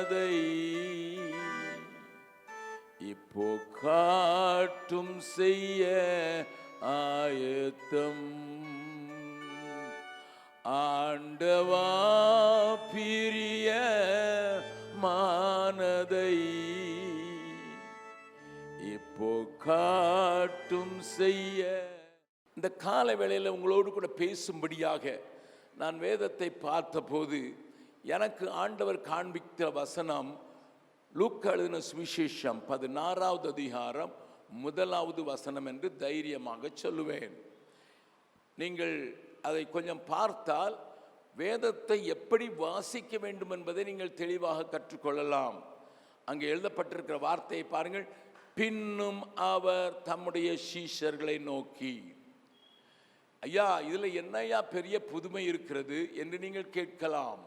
மனதை இப்போ காட்டும் செய்ய ஆயத்தம். ஆண்டவா பிரிய மானதை இப்போ காட்டும் செய்ய. இந்த கால வேளையில் உங்களோடு கூட பேசும்படியாக நான் வேதத்தை பார்த்தபோது எனக்கு ஆண்டவர் காண்பித்த வசனம் லூக்கா எழுதின சுவிசேஷம் 16வது அதிகாரம் 1வது வசனம் என்று தைரியமாக சொல்லுவேன். நீங்கள் அதை கொஞ்சம் பார்த்தால் வேதத்தை எப்படி வாசிக்க வேண்டும் என்பதை நீங்கள் தெளிவாக கற்றுக்கொள்ளலாம். அங்கே எழுதப்பட்டிருக்கிற வார்த்தையை பாருங்கள். பின்னும் அவர் தம்முடைய சீஷர்களை நோக்கி. ஐயா, இதில் என்னையா பெரிய புதுமை இருக்கிறது என்று நீங்கள் கேட்கலாம்.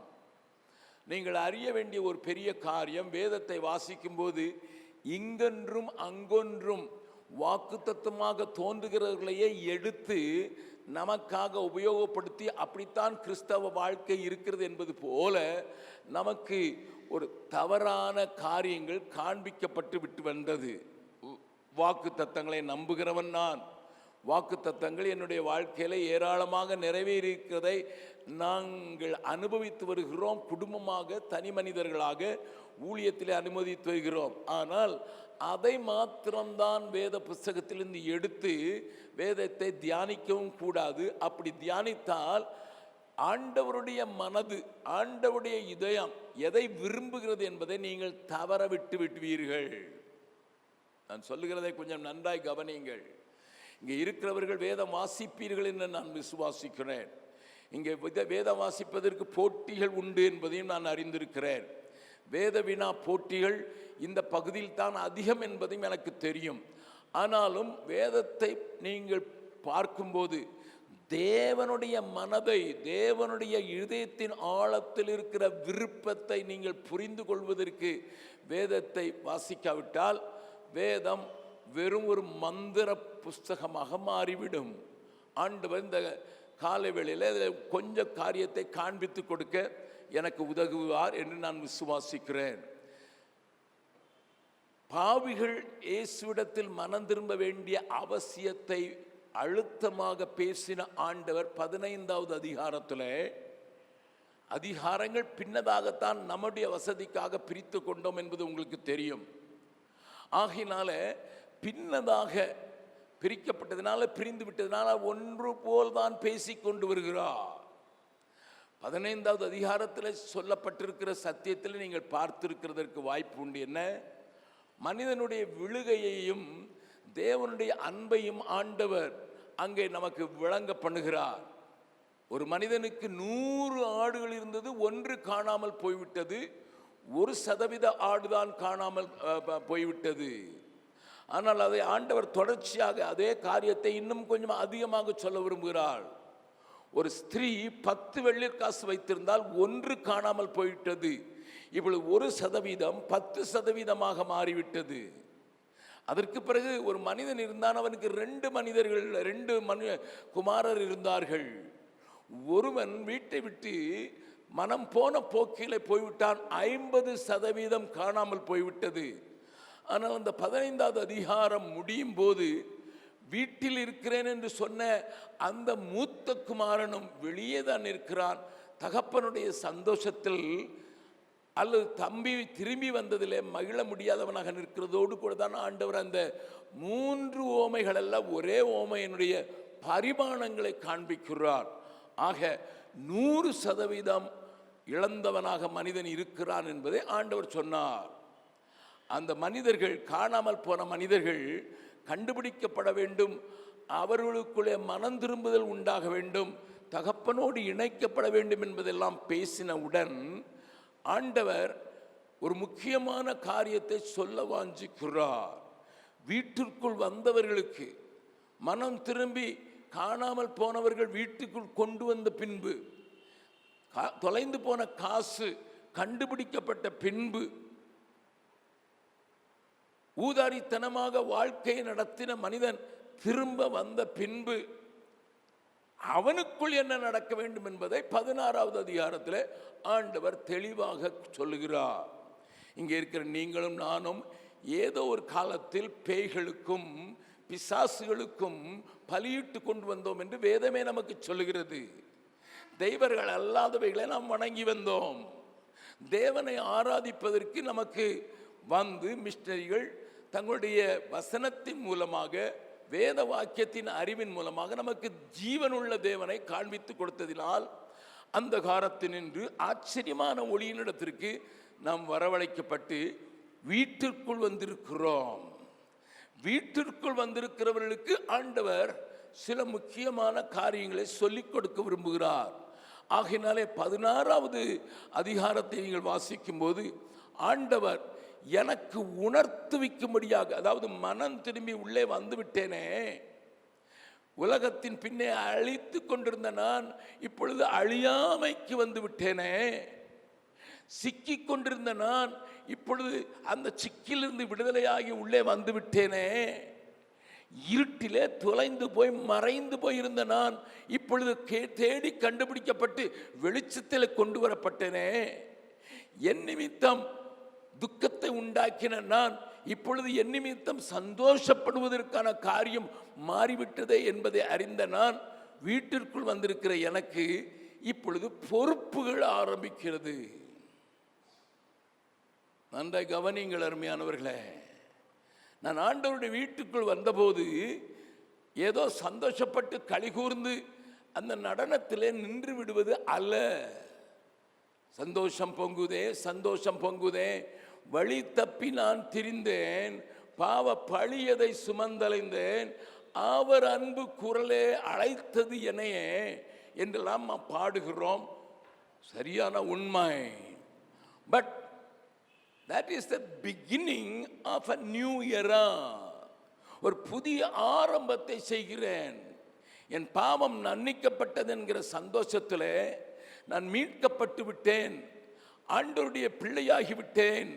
நீங்கள் அறிய வேண்டிய ஒரு பெரிய காரியம், வேதத்தை வாசிக்கும் போது இங்கொன்றும் அங்கொன்றும் வாக்குத்தத்தமாக தோன்றுகிறவர்களையே எடுத்து நமக்காக உபயோகப்படுத்தி அப்படித்தான் கிறிஸ்தவ வாழ்க்கை இருக்கிறது என்பது போல நமக்கு ஒரு தவறான காரியங்கள் காண்பிக்கப்பட்டு விட்டு வந்தது. வாக்குத்தத்தங்களை நம்புகிறவன் நான். வாக்குத்தத்தங்கள் என்னுடைய வாழ்க்கையில் ஏராளமாக நிறைவேறியிருக்கிறதை நாங்கள் அனுபவித்து வருகிறோம். குடும்பமாக, தனி மனிதர்களாக ஊழியத்தில் அனுமதித்து வருகிறோம். ஆனால் அதை மாத்திரம்தான் வேத புஸ்தகத்திலிருந்து எடுத்து வேதத்தை தியானிக்கவும் கூடாது. அப்படி தியானித்தால் ஆண்டவருடைய மனது, ஆண்டவருடைய இதயம் எதை விரும்புகிறது என்பதை நீங்கள் தவற விட்டு விடுவீர்கள். நான் சொல்லுகிறதை கொஞ்சம் நன்றாய் கவனியுங்கள். இங்கே இருக்கிறவர்கள் வேதம் வாசிப்பீர்கள் என்று நான் விசுவாசிக்கிறேன். இங்கே வேதம் வாசிப்பதற்கு போட்டிகள் உண்டு என்பதையும் நான் அறிந்திருக்கிறேன். வேத வினா போட்டிகள் இந்த பகுதியில் தான் அதிகம் என்பதையும் எனக்கு தெரியும். ஆனாலும் வேதத்தை நீங்கள் பார்க்கும்போது தேவனுடைய மனதை, தேவனுடைய இதயத்தின் ஆழத்தில் இருக்கிற விருப்பத்தை நீங்கள் புரிந்து கொள்வதற்கு வேதத்தை வாசிக்காவிட்டால் வேதம் வெறும் ஒரு மந்திர புஸ்தகமாக மாறிவிடும். ஆண்டவர் இந்த காலை வேளையில் கொஞ்சம் காரியத்தை காண்பித்து கொடுக்க எனக்கு உதவுவார் என்று நான் விசுவாசிக்கிறேன். பாவிகள் இயேசுவிடத்தில் மனம் திரும்ப வேண்டிய அவசியத்தை அழுத்தமாக பேசின ஆண்டவர் 15வது அதிகாரத்தில், அதிகாரங்கள் பின்னதாகத்தான் நம்முடைய வசதிக்காக பிரித்து கொண்டோம் என்பது உங்களுக்கு தெரியும். ஆகினால பின்னதாக பிரிக்கப்பட்டதுனால, பிரிந்து விட்டதுனால ஒன்று போல் தான் பேசிக்கொண்டு வருகிறார். 15வது அதிகாரத்தில் சொல்லப்பட்டிருக்கிற சத்தியத்தில் நீங்கள் பார்த்திருக்கிறதற்கு வாய்ப்பு உண்டு. என்ன? மனிதனுடைய விழுகையையும் தேவனுடைய அன்பையும் ஆண்டவர் அங்கே நமக்கு விளங்க பண்ணுகிறார். ஒரு மனிதனுக்கு 100 ஆடுகள் இருந்தது, ஒன்று காணாமல் போய்விட்டது. 1% ஆடுதான் காணாமல் போய்விட்டது. ஆனால் அதை ஆண்டவர் தொடர்ச்சியாக அதே காரியத்தை இன்னும் கொஞ்சம் அதிகமாக சொல்ல விரும்புகிறார். ஒரு ஸ்திரீ 10 வெள்ளிக்காசு வைத்திருந்தால் 1 காணாமல் போய்விட்டது. இப்பொழுது 1% 10% மாறிவிட்டது. அதற்கு பிறகு ஒரு மனிதன் இருந்தான், அவனுக்கு 2 குமாரர் இருந்தார்கள். ஒருவன் வீட்டை விட்டு மனம் போன போக்கிலே போய்விட்டான். 50% காணாமல் போய்விட்டது. ஆனால் அந்த 15வது அதிகாரம் முடியும் போது வீட்டில் இருக்கிறேன் என்று சொன்ன அந்த மூத்த குமாரனும் வெளியே தான் இருக்கிறான். தகப்பனுடைய சந்தோஷத்தில் அல்லது தம்பி திரும்பி வந்ததிலே மகிழ முடியாதவனாக நிற்கிறதோடு கூட தான் ஆண்டவர் அந்த 3 ஓமைகள் எல்லாம் ஒரே ஓமையினுடைய பரிமாணங்களை காண்பிக்கிறார். ஆக 100% இழந்தவனாக மனிதன் இருக்கிறான் என்பதை ஆண்டவர் சொன்னார். அந்த மனிதர்கள், காணாமல் போன மனிதர்கள் கண்டுபிடிக்கப்பட வேண்டும். அவர்களுக்குள்ளே மனம் திரும்புதல் உண்டாக வேண்டும். தகப்பனோடு இணைக்கப்பட வேண்டும் என்பதெல்லாம் பேசினவுடன் ஆண்டவர் ஒரு முக்கியமான காரியத்தை சொல்ல வாஞ்சிக்கிறார். வீட்டிற்குள் வந்தவர்களுக்கு, மனம் திரும்பி காணாமல் போனவர்கள் வீட்டுக்குள் கொண்டு வந்த பின்பு, தொலைந்து போன காசு கண்டுபிடிக்கப்பட்ட பின்பு, ஊதாரித்தனமாக வாழ்க்கையை நடத்தின மனிதன் திரும்ப வந்த பின்பு அவனுக்குள் என்ன நடக்க வேண்டும் என்பதை 16வது அதிகாரத்தில் ஆண்டவர் தெளிவாக சொல்லுகிறார். இங்கே இருக்கிற நீங்களும் நானும் ஏதோ ஒரு காலத்தில் பேய்களுக்கும் பிசாசுகளுக்கும் பலியிட்டு கொண்டு வந்தோம் என்று வேதமே நமக்கு சொல்லுகிறது. தெய்வர்கள் அல்லாதவைகளை நாம் வணங்கி வந்தோம். தேவனை ஆராதிப்பதற்கு நமக்கு வந்து மிஷனரிகள் தங்களுடைய வசனத்தின் மூலமாக, வேத வாக்கியத்தின் அறிவின் மூலமாக நமக்கு ஜீவனுள்ள தேவனை காண்பித்து கொடுத்ததினால் அந்த காலத்தினின்று ஆச்சரியமான ஒளியினிடத்திற்கு நாம் வரவழைக்கப்பட்டு வீட்டிற்குள் வந்திருக்கிறோம். வீட்டிற்குள் வந்திருக்கிறவர்களுக்கு ஆண்டவர் சில முக்கியமான காரியங்களை சொல்லிக் கொடுக்க விரும்புகிறார். ஆகையினாலே 16வது அதிகாரத்தை நீங்கள் வாசிக்கும் போது ஆண்டவர் எனக்கு உணர்த்துவிக்கும்படியாக, அதாவது மனம் திரும்பி உள்ளே வந்து விட்டேனே, உலகத்தின் பின்னே அழித்து கொண்டிருந்த நான் இப்பொழுது அழியாமைக்கு வந்து விட்டேனே, சிக்கிக் கொண்டிருந்த நான் இப்பொழுது அந்த சிக்கிலிருந்து விடுதலையாகி உள்ளே வந்து விட்டேனே, இருட்டிலே தொலைந்து போய் மறைந்து போயிருந்த நான் இப்பொழுது தேடி கண்டுபிடிக்கப்பட்டு வெளிச்சத்தில் கொண்டு வரப்பட்டேனே, என் நிமித்தம் துக்கத்தை உண்டாக்கின நான் இப்பொழுது என் நிமித்தம் சந்தோஷப்படுவதற்கான காரியம் மாறிவிட்டதே என்பதை அறிந்த நான் வீட்டிற்குள் வந்திருக்கிற எனக்கு இப்பொழுது பொறுப்புகள் ஆரம்பிக்கிறது. நன்றாய் கவனிங்கள் அருமையானவர்களே. நான் ஆண்டவருடைய வீட்டுக்குள் வந்தபோது ஏதோ சந்தோஷப்பட்டு களிகூர்ந்து அந்த நடனத்திலே நின்று விடுவது அல்ல. சந்தோஷம் பொங்குதே, சந்தோஷம் பொங்குதே, வழி தப்பி நான் திரிந்தேன், பாவ பழியதை சுமந்தலைந்தேன், அவர் அன்பு குரலே அழைத்தது என்னையே என்றெல்லாம் பாடுகிறோம். சரியான உண்மை. But that is the beginning of a new era. ஒரு புதிய ஆரம்பத்தை செய்கிறேன். என் பாவம் மன்னிக்கப்பட்டது என்கிற சந்தோஷத்தில் நான் மீட்கப்பட்டு விட்டேன், ஆண்டவருடைய பிள்ளையாகி விட்டேன்,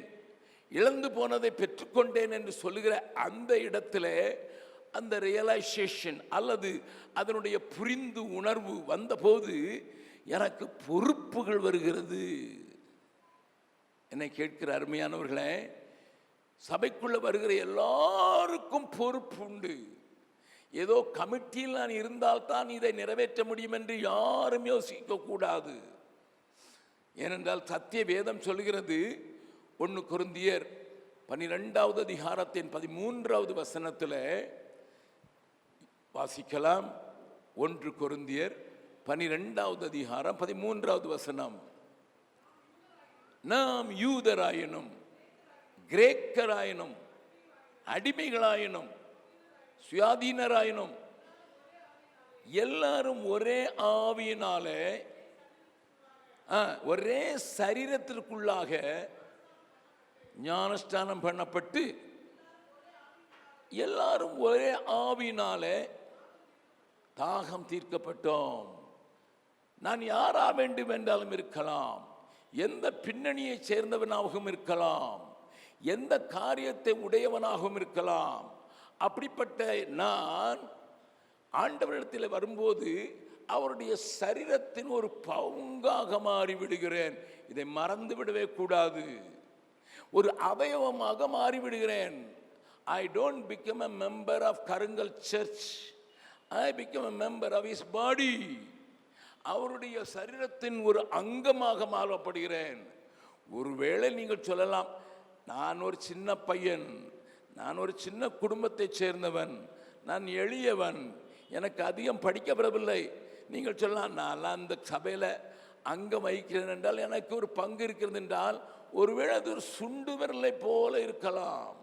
இழந்து போனதை பெற்றுக்கொண்டேன் என்று சொல்லுகிற அந்த இடத்துல அந்த ரியலைசேஷன் அல்லது அதனுடைய புரிந்து உணர்வு வந்தபோது எனக்கு பொறுப்புகள் வருகிறது. என்னை கேட்கிற அருமையானவர்களே, சபைக்குள்ள வருகிற எல்லாருக்கும் பொறுப்பு உண்டு. ஏதோ கமிட்டியில் நான் இருந்தால்தான் இதை நிறைவேற்ற முடியும் என்று யாரும் யோசிக்க கூடாது. ஏனென்றால் சத்திய வேதம் சொல்கிறது, 1 கொரிந்தியர் 12வது அதிகாரத்தின் 13வது வசனத்தில் வாசிக்கலாம். 1 கொரிந்தியர் 12வது அதிகாரம் 13வது வசனம். நாம் யூதராயினும் கிரேக்கராயினும் அடிமைகளாயினும் சுயாதீனராயினும் எல்லாரும் ஒரே ஆவியினாலே ஒரே சரீரத்திற்குள்ளாக ஞானஸ்தானம் பண்ணப்பட்டு எல்லாரும் ஒரே ஆவியினாலே தாகம் தீர்க்கப்பட்டோம். நான் யாரா வேண்டும் என்றாலும் இருக்கலாம், எந்த பின்னணியை சேர்ந்தவனாகவும் இருக்கலாம், எந்த காரியத்தை உடையவனாகவும் இருக்கலாம். அப்படிப்பட்ட நான் ஆண்டவரிடத்தில் வரும்போது அவருடைய சரீரத்தின் ஒரு பங்காக மாறிவிடுகிறேன். இதை மறந்து விடவே கூடாது. ஒரு அவயவமாக மாறிவிடுகிறேன். I don't become a member of கருங்கல் search. I become a member of his body. அவருடைய சரீரத்தின் ஒரு அங்கமாக மாறப்படுகிறேன். ஒருவேளை நீங்கள் சொல்லலாம், நான் ஒரு சின்ன பையன், நான் ஒரு சின்ன குடும்பத்தை சேர்ந்தவன், நான் எளியவன், எனக்கு அதிகம் படிக்கப்படவில்லை. நீங்கள் சொல்லலாம், நான் அந்த சபையில் அங்கம் வகிக்கிறேன் என்றால் எனக்கு ஒரு பங்கு இருக்கிறது என்றால் ஒருவேளை அது ஒரு சுண்டு விரலை போல இருக்கலாம்.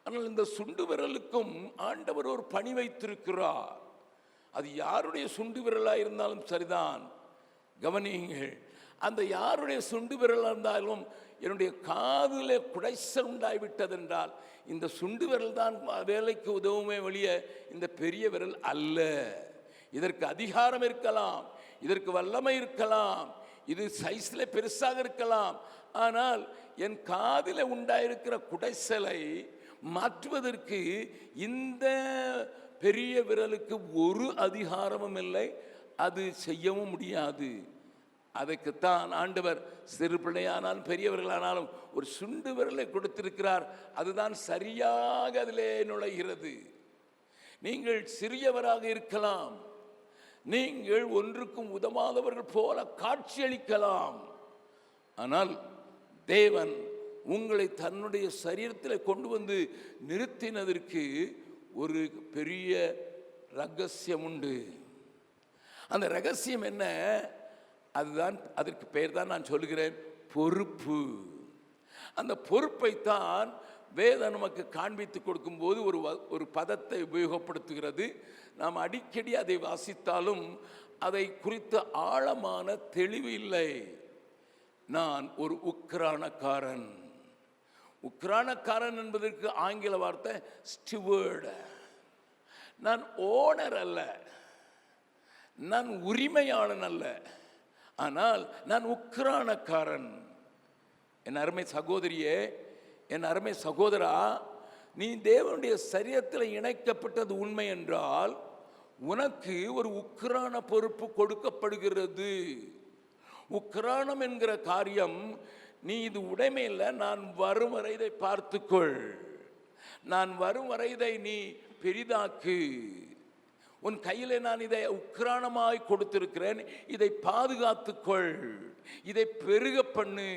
ஆனால் இந்த சுண்டு விரலுக்கும் ஆண்டவர் ஒரு பணி வைத்திருக்கிறார். அது யாருடைய சுண்டு விரலாக இருந்தாலும் சரிதான். கவனியுங்கள், அந்த யாருடைய சுண்டு விரலாக இருந்தாலும் என்னுடைய காதில் குடைச்சல் உண்டாகிவிட்டதென்றால் இந்த சுண்டு விரல் தான் வேலைக்கு உதவுமே வெளிய இந்த பெரிய விரல் அல்ல. இதற்கு அதிகாரம் இருக்கலாம், இதற்கு வல்லமை இருக்கலாம், இது சைஸில் பெருசாக இருக்கலாம். ஆனால் என் காதில் உண்டாயிருக்கிற குடைச்சலை மாற்றுவதற்கு இந்த பெரிய விரலுக்கு ஒரு அதிகாரமும் இல்லை, அது செய்யவும் முடியாது. அதுக்குத்தான் ஆண்டவர் சிறு பிள்ளையானாலும் பெரியவர்களானாலும் ஒரு சுண்டு விரலை கொடுத்திருக்கிறார். அதுதான் சரியாக அதிலே நுழைகிறது. நீங்கள் சிறியவராக இருக்கலாம், நீங்கள் ஒன்றுக்கும் உதவாதவர்கள் போல காட்சியளிக்கலாம். ஆனால் தேவன் உங்களை தன்னுடைய சரீரத்தில் கொண்டு வந்து நிறுத்தினதற்கு ஒரு பெரிய ரகசியம் உண்டு. அந்த ரகசியம் என்ன? அதுதான், அதற்கு பெயர் தான் நான் சொல்கிறேன், பொறுப்பு. அந்த பொறுப்பைத்தான் வேதம் நமக்கு காண்பித்து கொடுக்கும்போது ஒரு பதத்தை உபயோகப்படுத்துகிறது. நாம் அடிக்கடி அதை வாசித்தாலும் அதை குறித்த ஆழமான தெளிவு இல்லை. நான் ஒரு உக்ரானக்காரன். உக்ரானக்காரன் என்பதற்கு ஆங்கில வார்த்தை ஸ்டிவர்டு. நான் ஓனர் அல்ல, நான் உரிமையாளன் அல்ல, ஆனால் நான் உக்ரானக்காரன். என் அருமை சகோதரியே, என் அருமை சகோதரா, நீ தேவனுடைய சரீரத்தில் இணைக்கப்பட்டது உண்மை என்றால் உனக்கு ஒரு உக்ரான பொறுப்பு கொடுக்கப்படுகிறது. உக்ரானம் என்கிற காரியம், நீ இது உடைமை இல்லை, நான் வரும் வரை இதை பார்த்துக்கொள், நான் வரும் வரை இதை நீ பெரிதாக்கு, உன் கையில் நான் இதை உக்ரானமாய் கொடுத்திருக்கிறேன், இதை பாதுகாத்துக்கொள், இதை பெருக பண்ணு,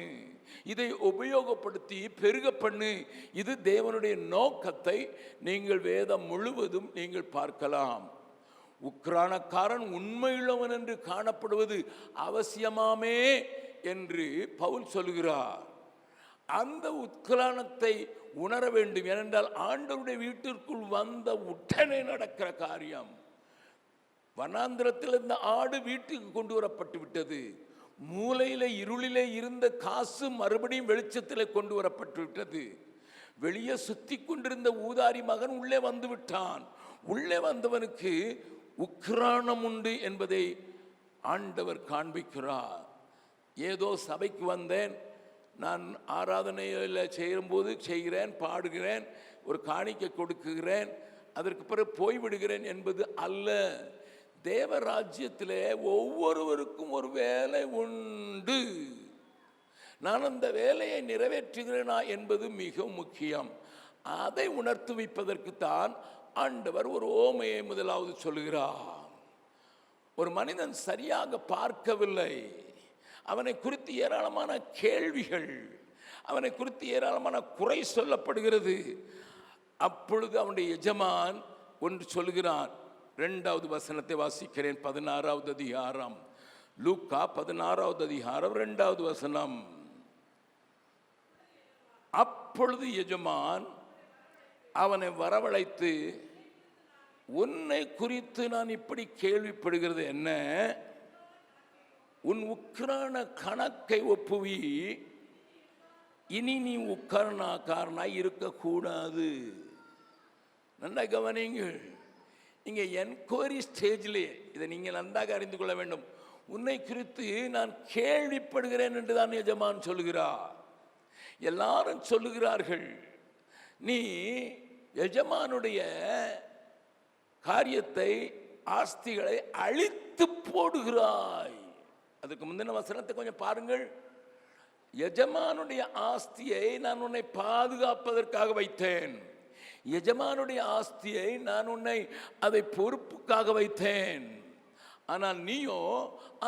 இதை உபயோகப்படுத்தி பெருக பண்ணு. இது தேவனுடைய நோக்கத்தை நீங்கள் வேதம் முழுவதும் நீங்கள் பார்க்கலாம். உக்ரானக்காரன் உண்மையுள்ளவன் என்று காணப்படுவது அவசியமாமே என்று பவுல் சொல்கிறார். அந்த உக்ரானத்தை உணர வேண்டும். ஏனென்றால் ஆண்டவருடைய வீட்டிற்குள் வந்த உடனே நடக்கிற காரியம். வனாந்திரத்தில் இந்த ஆடு வீட்டுக்கு கொண்டு வரப்பட்டு விட்டது. மூலையில இருளிலே இருந்த காசு மறுபடியும் வெளிச்சத்தில் கொண்டு வரப்பட்டு விட்டது. வெளியே சுத்தி கொண்டிருந்த ஊதாரி மகன் உள்ளே வந்து விட்டான். உள்ளே வந்தவனுக்கு உக்ரானம் உண்டு என்பதை ஆண்டவர் காண்பிக்கிறார். ஏதோ சபைக்கு வந்தேன், நான் ஆராதனையில் செய்யும்போது செய்கிறேன், பாடுகிறேன், ஒரு காணிக்கை கொடுக்குகிறேன், அதற்கு பிறகு போய்விடுகிறேன் என்பது அல்ல. தேவராஜ்யத்திலே ஒவ்வொருவருக்கும் ஒரு வேலை உண்டு. நான் அந்த வேலையை நிறைவேற்றுகிறேனா என்பது மிக முக்கியம். அதை உணர்த்துவிப்பதற்குத்தான் ஆண்டவர் ஒரு ஓமையை முதலாவது சொல்கிறார். ஒரு மனிதன் சரியாக பார்க்கவில்லை, அவனை குறித்து ஏராளமான கேள்விகள், அவனை குறித்து ஏராளமான குறை சொல்லப்படுகிறது. அப்பொழுது அவனுடைய எஜமான் ஒன்று சொல்கிறான். 2வது வசனத்தை வாசிக்கிறேன். 16வது அதிகாரம், லூக்கா 16வது அதிகாரம் 2வது வசனம். அப்பொழுது எஜமான் அவனை வரவழைத்து, உன்னை குறித்து நான் இப்படி கேள்விப்படுகிறது என்ன? உன் உக்ரான கணக்கை ஒப்புவி, இனி நீ உக்ரானக்காரனாய் இருக்கக்கூடாது. நல்லா கவனிங்கள். இங்கே என்கொயரி ஸ்டேஜிலே இதை நீங்கள் நன்றாக அறிந்து கொள்ள வேண்டும். உன்னை குறித்து நான் கேள்விப்படுகிறேன் என்று தான் எஜமான் சொல்கிறார். எல்லாரும் சொல்லுகிறார்கள், நீ எஜமானுடைய காரியத்தை, ஆஸ்திகளை அழித்து போடுகிறாய். அதுக்கு முந்தின வசனத்தை கொஞ்சம் பாருங்கள். எஜமானுடைய ஆஸ்தியை நான் உன்னை பாதுகாப்பதற்காக வைத்தேன், எஜமானுடைய ஆஸ்தியை நான் உன்னை அதை பொறுப்புக்காக வைத்தேன், ஆனால் நீயோ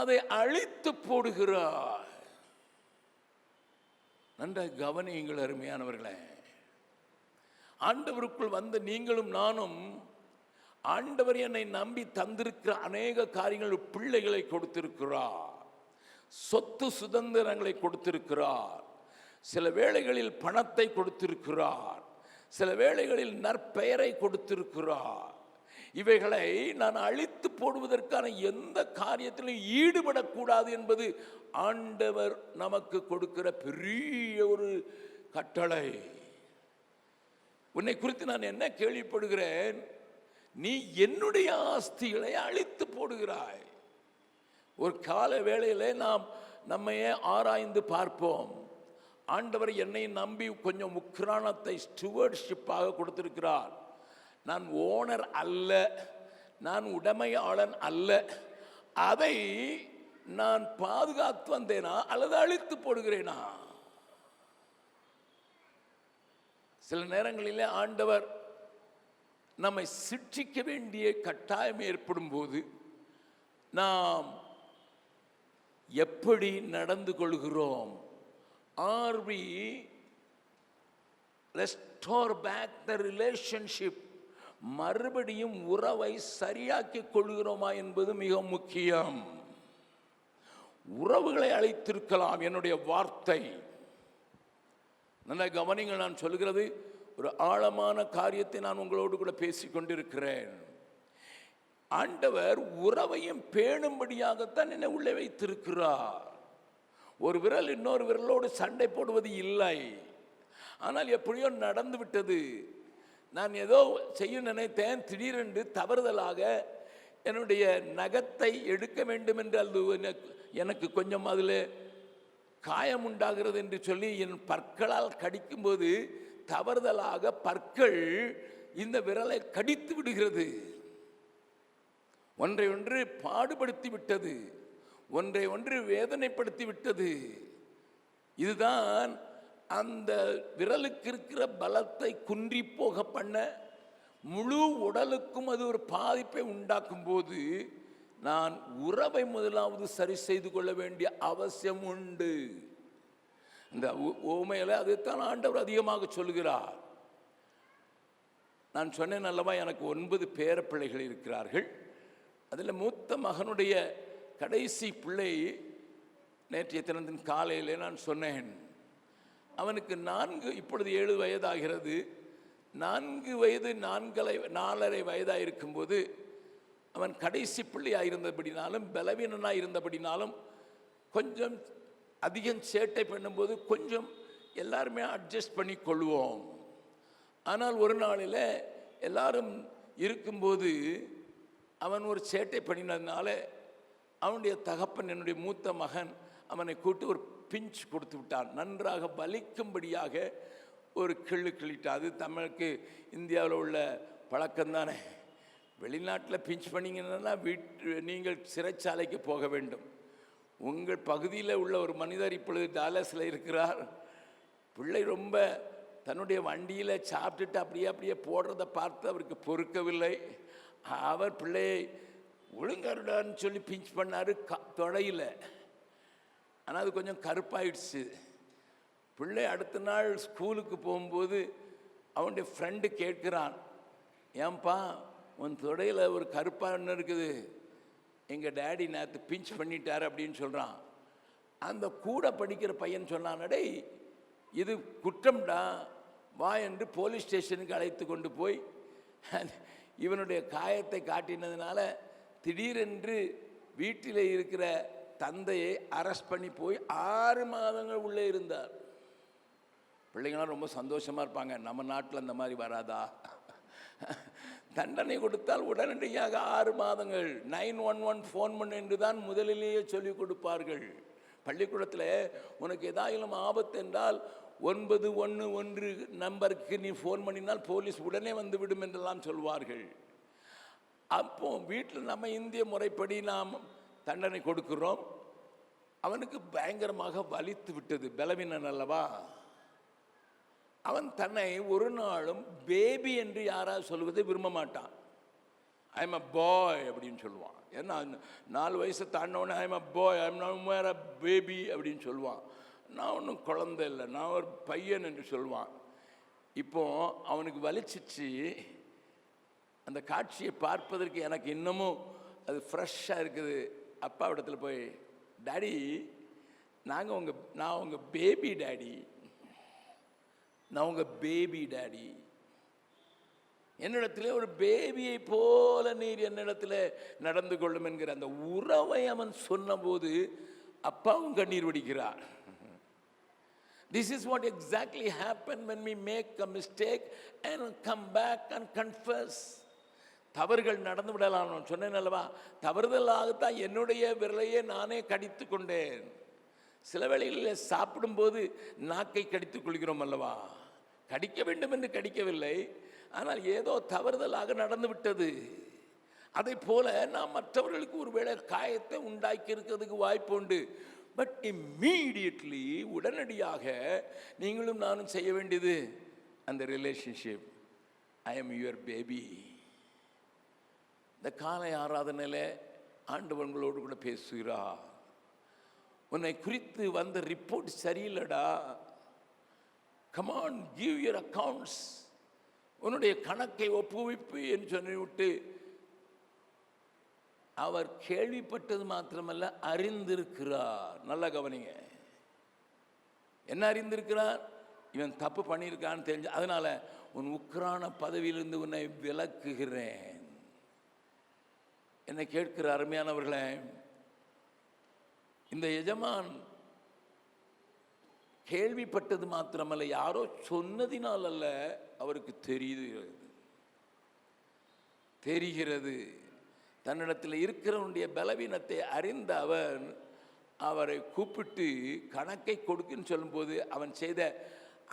அதை அழித்து போடுகிறாய். நன்றாக கவனியுங்கள் அருமையானவர்களே. ஆண்டவருக்குள் வந்த நீங்களும் நானும், ஆண்டவர் என்னை நம்பி தந்திருக்கிற அநேக காரியங்கள், பிள்ளைகளை கொடுத்திருக்கிறார், சொத்து சுதந்திரங்களை கொடுத்திருக்கிறார், சில வேளைகளில் பணத்தை கொடுத்திருக்கிறார், சில வேளைகளில் நற்பெயரை கொடுத்திருக்கிறார். இவைகளை நான் அழித்து போடுவதற்கான எந்த காரியத்திலும் ஈடுபடக்கூடாது என்பது ஆண்டவர் நமக்கு கொடுக்கிற பெரிய ஒரு கட்டளை. உன்னை குறித்து நான் என்ன கேள்விப்படுகிறேன்? நீ என்னுடைய ஆஸ்திகளை அழித்து போடுகிறாய். ஒரு கால வேளையிலே நாம் நம்மையே ஆராய்ந்து பார்ப்போம். ஆண்டவர் என்னை நம்பி கொஞ்சம் உக்ரானத்தை ஸ்டுவர்ட்ஷிப்பாக கொடுத்திருக்கிறார். நான் ஓனர் அல்ல, நான் உடைமையாளன் அல்ல. அதை நான் பாதுகாத்து வந்தேனா அல்லது அழித்து போடுகிறேனா? சில நேரங்களிலே ஆண்டவர் நம்மை சிட்சிக்க வேண்டிய கட்டாயம் ஏற்படும் போது நாம் எப்படி நடந்து கொள்கிறோம்? Are we restore back the relationship? மறுபடியும் உறவை சரியாக்கி கொள்கிறோமா என்பது மிக முக்கியம். உறவுகளை அழைத்திருக்கலாம் என்னுடைய வார்த்தை. நல்ல கவனிங்கள், நான் சொல்கிறது ஒரு ஆழமான காரியத்தை நான் உங்களோடு கூட பேசிக் கொண்டிருக்கிறேன். ஆண்டவர் உறவையும் பேணும்படியாகத்தான் என்னை உள்ளே வைத்திருக்கிறார். ஒரு விரல் இன்னொரு விரலோடு சண்டை போடுவது இல்லை. ஆனால் எப்படியோ நடந்து விட்டது. நான் ஏதோ செய்ய நினைத்தேன், திடீரென்று தவறுதலாக என்னுடைய நகத்தை எடுக்க வேண்டும் என்று அது எனக்கு கொஞ்சம் அதில் காயம் உண்டாகிறது என்று சொல்லி என் பற்களால் கடிக்கும்போது தவறுதலாக பற்கள் இந்த விரலை கடித்து விடுகிறது. ஒன்றை ஒன்று பாடுபடுத்தி விட்டது, ஒன்றை ஒன்று வேதனைப்படுத்தி விட்டது. இதுதான் அந்த விரலுக்கு இருக்கிற பலத்தை குன்றி போக பண்ண, முழு உடலுக்கும் அது ஒரு பாதிப்பை உண்டாக்கும் போது நான் உறவை முதலாவது சரி செய்து கொள்ள வேண்டிய அவசியம் உண்டு. இந்த உவமையில அதைத்தான் ஆண்டவர் அதிகமாக சொல்கிறார். நான் சொன்னேன் அல்லவா, எனக்கு 9 பேர பிள்ளைகள் இருக்கிறார்கள். அதில் மூத்த மகனுடைய கடைசி பிள்ளை நேற்றைய தினத்தின் காலையிலே நான் சொன்னேன், அவனுக்கு 4, இப்பொழுது 7 வயதாகிறது. 4 வயது 4.5 வயதாக இருக்கும்போது அவன் கடைசி பிள்ளையாக இருந்தபடினாலும் பலவீனனாக இருந்தபடினாலும் கொஞ்சம் அதிகம் சேட்டை பண்ணும்போது கொஞ்சம் எல்லாருமே அட்ஜஸ்ட் பண்ணி கொள்வோம். ஆனால் ஒரு நாளில் எல்லாரும் இருக்கும்போது அவன் ஒரு சேட்டை பண்ணினதுனால அவனுடைய தகப்பன், என்னுடைய மூத்த மகன், அவனை கூட்டு ஒரு பிஞ்ச் கொடுத்து விட்டான். நன்றாக வலிக்கும்படியாக ஒரு கிள்ளிட்டான். அது தமிழுக்கு இந்தியாவில் உள்ள பழக்கம்தானே. வெளிநாட்டில் பிஞ்ச் பண்ணிங்கன்னா நீங்கள் சிறைச்சாலைக்கு போக வேண்டும். உங்கள் பகுதியில் உள்ள ஒரு மனிதர் இப்பொழுது டாலஸில் இருக்கிறார். பிள்ளை ரொம்ப தன்னுடைய வண்டியில் சாப்பிட்டுட்டு அப்படியே போடுறத பார்த்து அவருக்கு பொறுக்கவில்லை. அவர் பிள்ளையை ஒழுங்கருடான்னு சொல்லி பிஞ்ச் பண்ணார் தொடையில். ஆனால் அது கொஞ்சம் கருப்பாயிடுச்சு. பிள்ளை அடுத்த நாள் ஸ்கூலுக்கு போகும்போது அவனுடைய ஃப்ரெண்டு கேட்குறான், ஏன்பா உன் தொடையில் ஒரு கருப்பாக இருக்குது, எங்கள் டேடி நேற்று பிஞ்ச் பண்ணிட்டார் அப்படின்னு சொல்கிறான். அந்த கூட படிக்கிற பையன் சொன்னான், டேய் இது குற்றம்டா, வா என்று போலீஸ் ஸ்டேஷனுக்கு அழைத்து கொண்டு போய் இவனுடைய காயத்தை காட்டினதுனால திடீரென்று வீட்டில் இருக்கிற தந்தையை அரெஸ்ட் பண்ணி போய் 6 மாதங்கள் உள்ளே இருந்தார். பிள்ளைங்களாம் ரொம்ப சந்தோஷமாக இருப்பாங்க. நம்ம நாட்டில் அந்த மாதிரி வராதா? தண்டனை கொடுத்தால் உடனடியாக 6 மாதங்கள் 911 ஃபோன் பண்ணு என்று தான் முதலிலேயே சொல்லிக் கொடுப்பார்கள். பள்ளிக்கூடத்தில் உனக்கு ஏதாயிலும் ஆபத்து என்றால் 911 நம்பருக்கு நீ ஃபோன் பண்ணினால் போலீஸ் உடனே வந்து விடும் என்றெல்லாம் சொல்வார்கள். அப்போ வீட்டில் நம்ம இந்திய முறைப்படி நாம் தண்டனை கொடுக்கிறோம். அவனுக்கு பயங்கரமாக வலித்து விட்டது, பலவீனன் அல்லவா. அவன் தன்னை ஒரு நாளும் பேபி என்று யாராவது சொல்வதை விரும்ப மாட்டான். ஐ எம் அ பாய் அப்படின்னு சொல்லுவான். ஏன்னா 4 வயசு தாண்டவனே I am a boy, I am not a baby அப்படின்னு சொல்லுவான். நான் ஒன்றும் குழந்தை இல்லை, நான் ஒரு பையன் என்று சொல்லுவான். இப்போ அவனுக்கு வலிச்சிச்சு. அந்த காட்சியை பார்ப்பதற்கு எனக்கு இன்னமும் அது ஃப்ரெஷ்ஷாக இருக்குது. அப்பா இடத்துல போய், டாடி நான் உங்கள் பேபி டாடி, நான் உங்கள் பேபி டாடி, என்னிடத்துல ஒரு பேபியை போல நீர் என்னிடத்தில் நடந்து கொள்ளும் என்கிற அந்த உறவை அவன் சொன்னபோது அப்பாவும் கண்ணீர் வடிக்கிறார். This is what exactly happened when we make a mistake and come back and confess. தவறுகள் நடந்து விடலாம். நான் சொன்னேன் அல்லவா, தவறுதலாகத்தான் என்னுடைய விரலையே நானே கடித்து கொண்டேன். சில வேளைகளில் சாப்பிடும்போது நாக்கை கடித்துக் கொள்கிறோம் அல்லவா. கடிக்க வேண்டும் என்று கடிக்கவில்லை, ஆனால் ஏதோ தவறுதலாக நடந்து விட்டது. அதை போல நாம் மற்றவர்களுக்கு ஒருவேளை காயத்தை உண்டாக்கி இருக்கிறதுக்கு வாய்ப்பு உண்டு. பட் இம்மீடியட்லி, உடனடியாக நீங்களும் நானும் செய்ய வேண்டியது அந்த relationship. I am your baby. இந்த காலை ஆராதனையில் ஆண்டவர் உங்களோடு கூட பேசுகிறார். உன்னை குறித்து வந்த ரிப்போர்ட் சரியில்லடா, come on, give your accounts, உன்னுடைய கணக்கை ஒப்புவிப்பு என்று சொல்லிவிட்டு, அவர் கேள்விப்பட்டது மாத்திரமல்ல, அறிந்திருக்கிறார். நல்லா கவனிங்க, என்ன அறிந்திருக்கிறார்? இவன் தப்பு பண்ணியிருக்கான்னு தெரிஞ்சு, அதனால உன் உக்கிரான பதவியிலிருந்து உன்னை விலக்குகிறேன். என்னை கேட்கிற அருமையானவர்களே, இந்த எஜமான் கேள்விப்பட்டது மாத்திரமல்ல, யாரோ சொன்னதினால் அல்ல, அவருக்கு தெரிகிறது. தன்னிடத்தில் இருக்கிறவனுடைய பலவீனத்தை அறிந்த அவர் அவரை கூப்பிட்டு கணக்கை கொடுக்குன்னு சொல்லும்போது, அவன் செய்த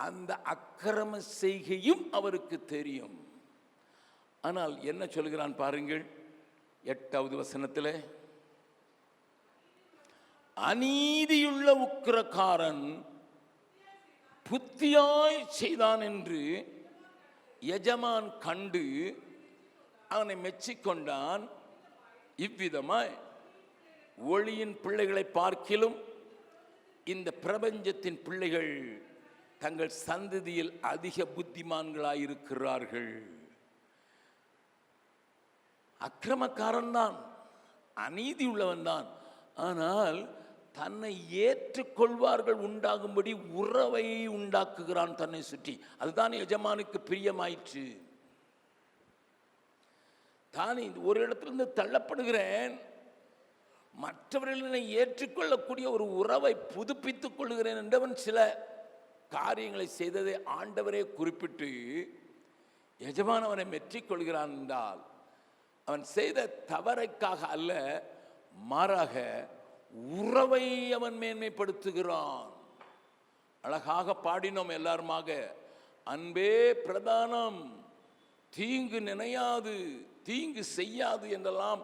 அந்த அக்கிரம செய்கையும் அவருக்கு தெரியும். ஆனால் என்ன சொல்கிறான் பாருங்கள், 8வது வசனத்தில், அநீதியுள்ள உக்கிரக்காரன் புத்தியாய் செய்தான் என்று எஜமான் கண்டு அவனை மெச்சிக்கொண்டான். இவ்விதமாய் ஒளியின் பிள்ளைகளை பார்க்கிலும் இந்த பிரபஞ்சத்தின் பிள்ளைகள் தங்கள் சந்ததியில் அதிக புத்திமான்களாயிருக்கிறார்கள். அக்கிரமக்காரன் தான், அநீதி உள்ளவன் தான், ஆனால் தன்னை ஏற்றுக்கொள்வார்கள் உண்டாகும்படி உறவை உண்டாக்குகிறான் தன்னை சுற்றி. அதுதான் எஜமானுக்கு பிரியமாயிற்று. தான் ஒரு இடத்திலிருந்து தள்ளப்படுகிறேன், மற்றவர்களை ஏற்றுக்கொள்ளக்கூடிய ஒரு உறவை புதுப்பித்துக் கொள்கிறேன் என்றவன் சில காரியங்களை செய்ததை ஆண்டவரே குறிப்பிட்டு எஜமான் அவனை மெச்சிக்கொள்கிறான் என்றால், அவன் செய்த தவறைக்காக அல்ல, மாறாக உறவை அவன் மேன்மைப்படுத்துகிறான். அழகாக பாடினோம் எல்லாருமாக, அன்பே பிரதானம், தீங்கு நினையாது, தீங்கு செய்யாது என்றெல்லாம்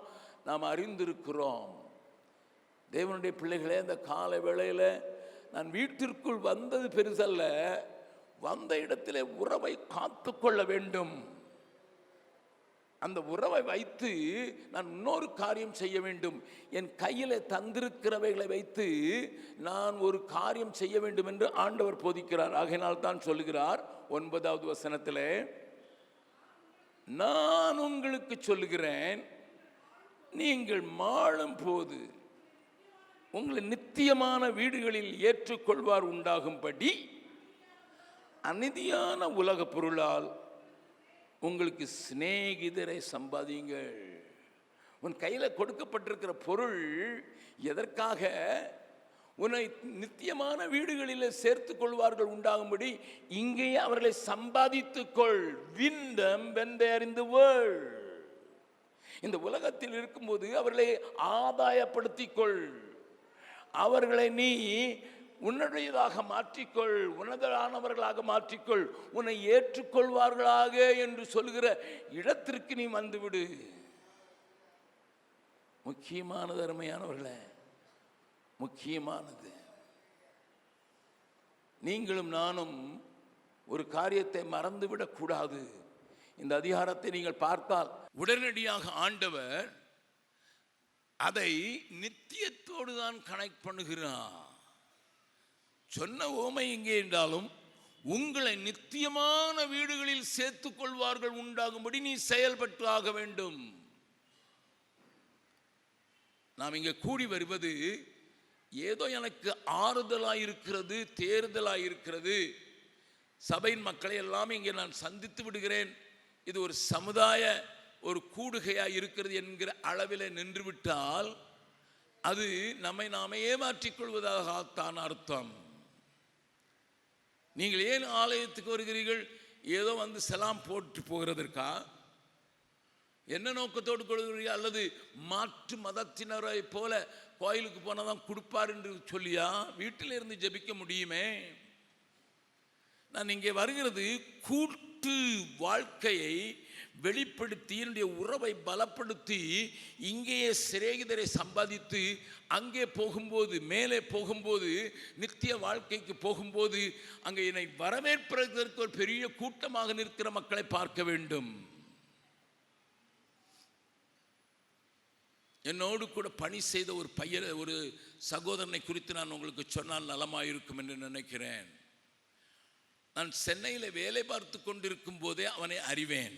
நாம் அறிந்திருக்கிறோம். தேவனுடைய பிள்ளைகளே, இந்த காலை வேளையில் நான் வீட்டிற்குள் வந்தது பெருசல்ல, வந்த இடத்திலே உறவை காத்து கொள்ள வேண்டும். அந்த உறவை வைத்து நான் இன்னொரு காரியம் செய்ய வேண்டும். என் கையில் தந்திருக்கிறவைகளை வைத்து நான் ஒரு காரியம் செய்ய வேண்டும் என்று ஆண்டவர் போதிக்கிறார். ஆகையினால் தான் சொல்லுகிறார் 9வது வசனத்தில், நான் உங்களுக்கு சொல்லுகிறேன், நீங்கள் மாளும் போது உங்களை நித்தியமான வீடுகளில் ஏற்றுக்கொள்வார் உண்டாகும்படி அநீதியான உலக பொருளால் உங்களுக்கு சிநேகிதரை சம்பாதியுங்கள். உன் கையில் கொடுக்கப்பட்டிருக்கிற பொருள் எதற்காக? உன்னை நித்தியமான வீடுகளில் சேர்த்து கொள்வார்கள் உண்டாகும்படி இங்கேயே அவர்களை சம்பாதித்துக்கொள். Win them when they are in the world. இந்த உலகத்தில் இருக்கும்போது அவர்களை ஆதாயப்படுத்திக்கொள். அவர்களை நீ உன்னுடையதாக மாற்றிக்கொள், உன்னதரானவர்களாக மாற்றிக்கொள், உன்னை ஏற்றுக்கொள்வார்களாக என்று சொல்கிற இடத்திற்கு நீ வந்துவிடு. முக்கியமானது அருமையானவர்களே, முக்கியமானது. நீங்களும் நானும் ஒரு காரியத்தை மறந்துவிடக் கூடாது. இந்த அதிகாரத்தை நீங்கள் பார்த்தால் உடனடியாக ஆண்டவர் அதை நித்தியத்தோடு தான் கனெக்ட் பண்ணுகிறார். சொன்ன ஓமை இங்கே என்றாலும், உங்களை நித்தியமான வீடுகளில் சேர்த்துக் கொள்வார்கள் உண்டாகும்படி நீ செயல்பட்டு ஆக வேண்டும். நாம் இங்கே கூடி வருவது ஏதோ எனக்கு ஆறுதலாயிருக்கிறது, தேர்தலாயிருக்கிறது, சபையின் மக்களை எல்லாம் இங்கே நான் சந்தித்து விடுகிறேன், இது ஒரு சமுதாய ஒரு கூடுகையாக இருக்கிறது என்கிற அளவில் நின்றுவிட்டால் அது நம்மை நாமே ஏமாற்றிக் கொள்வதாகத்தான் அர்த்தம். நீங்கள் ஏன் ஆலயத்துக்கு வருகிறீர்கள்? ஏதோ வந்து செலாம் போட்டு போகிறதற்கா? என்ன நோக்கத்தோடு கொள்கிறீர்கள்? அல்லது மாற்று மதத்தினரை போல கோயிலுக்கு போனால் தான் கொடுப்பார் என்று சொல்லியா? வீட்டில் இருந்து ஜெபிக்க முடியுமே. நான் இங்கே வருகிறது கூட்டு வாழ்க்கையை வெளிப்படுத்தி என்னுடைய உறவை பலப்படுத்தி இங்கேயே சிநேகிதரை சம்பாதித்து அங்கே போகும்போது, மேலே போகும்போது, நித்திய வாழ்க்கைக்கு போகும்போது அங்கே என்னை வரவேற்பதற்கு ஒரு பெரிய கூட்டமாக நிற்கிற மக்களை பார்க்க வேண்டும். என்னோடு கூட பணி செய்த ஒரு சகோதரனை குறித்து நான் உங்களுக்கு சொன்னால் நலமாயிருக்கும் என்று நினைக்கிறேன். நான் சென்னையில் வேலை பார்த்து கொண்டிருக்கும் போதே அவனை அறிவேன்.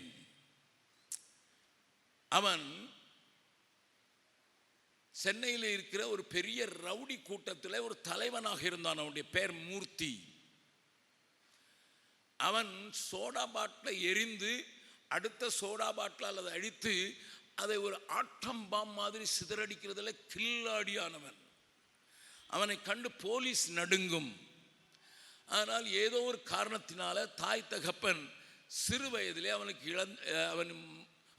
அவன் சென்னையில் இருக்கிற ஒரு பெரிய ரவுடி கூட்டத்தில் ஒரு தலைவனாக இருந்தான். அவனுடைய பெயர் மூர்த்தி. அவன் சோடா பாட்டில் எரிந்து அடுத்த சோடா பாட்டில் அதை அழித்து அதை ஒரு ஆட்டம் பாம் மாதிரி சிதறடிக்கிறதுல கில்லாடியானவன். அவனை கண்டு போலீஸ் நடுங்கும். ஆனால் ஏதோ ஒரு காரணத்தினால தாய் தகப்பன் சிறு வயதிலே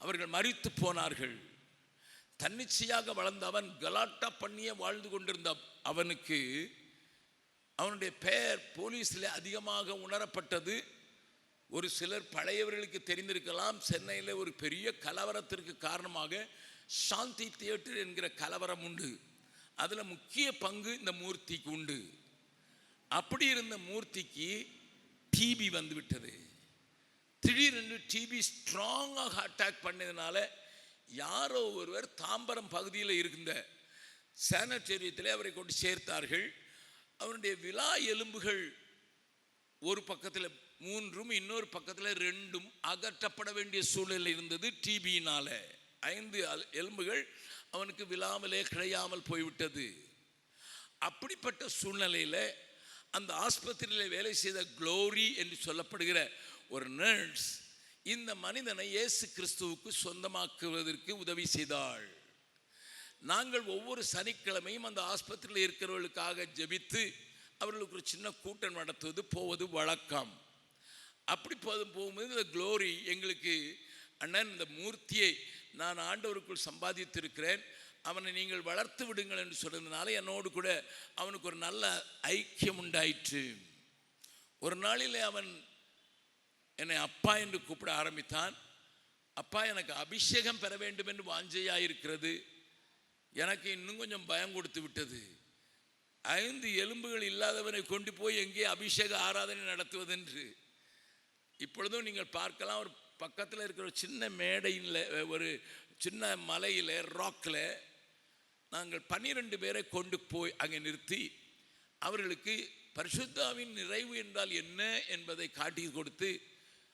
அவர்கள் மரித்து போனார்கள். தன்னிச்சையாக வளர்ந்த அவன் கலாட்டா பண்ணியே வாழ்ந்து கொண்டிருந்த அவனுக்கு அவனுடைய பெயர் போலீஸில் அதிகமாக உணரப்பட்டது. ஒரு சிலர் பழையவர்களுக்கு தெரிந்திருக்கலாம், சென்னையில் ஒரு பெரிய கலவரத்திற்கு காரணமாக சாந்தி தியேட்டர் என்கிற கலவரம் உண்டு. அதில் முக்கிய பங்கு இந்த மூர்த்திக்கு உண்டு. அப்படி இருந்த மூர்த்திக்கு டிபி வந்துவிட்டது. திடீரென்று டிபி ஸ்ட்ராங்காக அட்டாக் பண்ணதுனால யாரோ ஒருவர் தாம்பரம் பகுதியில் இருந்த சானிட்டோரியத்தில் அவரை கொண்டு சேர்த்தார்கள். அவருடைய விலா எலும்புகள் ஒரு பக்கத்தில் 3 இன்னொரு பக்கத்தில் 2 அகற்றப்பட வேண்டிய சூழ்நிலை இருந்தது. டிபியினால 5 எலும்புகள் அவனுக்கு விழாமலே கிடையாமல் போய்விட்டது. அப்படிப்பட்ட சூழ்நிலையில் அந்த ஆஸ்பத்திரியில் வேலை செய்த குளோரி என்று சொல்லப்படுகிற ஒரு நர்ஸ் இந்த மனிதனை இயேசு கிறிஸ்துவுக்கு சொந்தமாக்குவதற்கு உதவி செய்தாள். நாங்கள் ஒவ்வொரு சனிக்கிழமையும் அந்த ஆஸ்பத்திரியில் இருக்கிறவர்களுக்காக ஜெபித்து அவர்களுக்கு ஒரு சின்ன கூட்டம் நடத்துவது போவது வழக்கம். அப்படி போகும்போது இந்த குளோரி எங்களுக்கு, அண்ணன் இந்த மூர்த்தியை நான் ஆண்டவருக்குள் சம்பாதித்திருக்கிறேன், அவனை நீங்கள் வளர்த்து விடுங்கள் என்று சொன்னதுனால என்னோடு கூட அவனுக்கு ஒரு நல்ல ஐக்கியம் உண்டாயிற்று. ஒரு நாளிலே அவன் என்னை அப்பா என்று கூப்பிட ஆரம்பித்தான். அப்பா, எனக்கு அபிஷேகம் பெற வேண்டும் என்று வாஞ்சையாக இருக்கிறது. எனக்கு இன்னும் கொஞ்சம் பயம் கொடுத்து விட்டது. 5 எலும்புகள் இல்லாதவனை கொண்டு போய் எங்கே அபிஷேக ஆராதனை நடத்துவதென்று. இப்பொழுதும் நீங்கள் பார்க்கலாம், ஒரு பக்கத்தில் இருக்கிற ஒரு சின்ன மேடையில், ஒரு சின்ன மலையில், ராக்கில் நாங்கள் 12 பேரை கொண்டு போய் அங்கே நிறுத்தி அவர்களுக்கு பரிசுத்தாவின் நிறைவு என்றால் என்ன என்பதை காட்டி கொடுத்து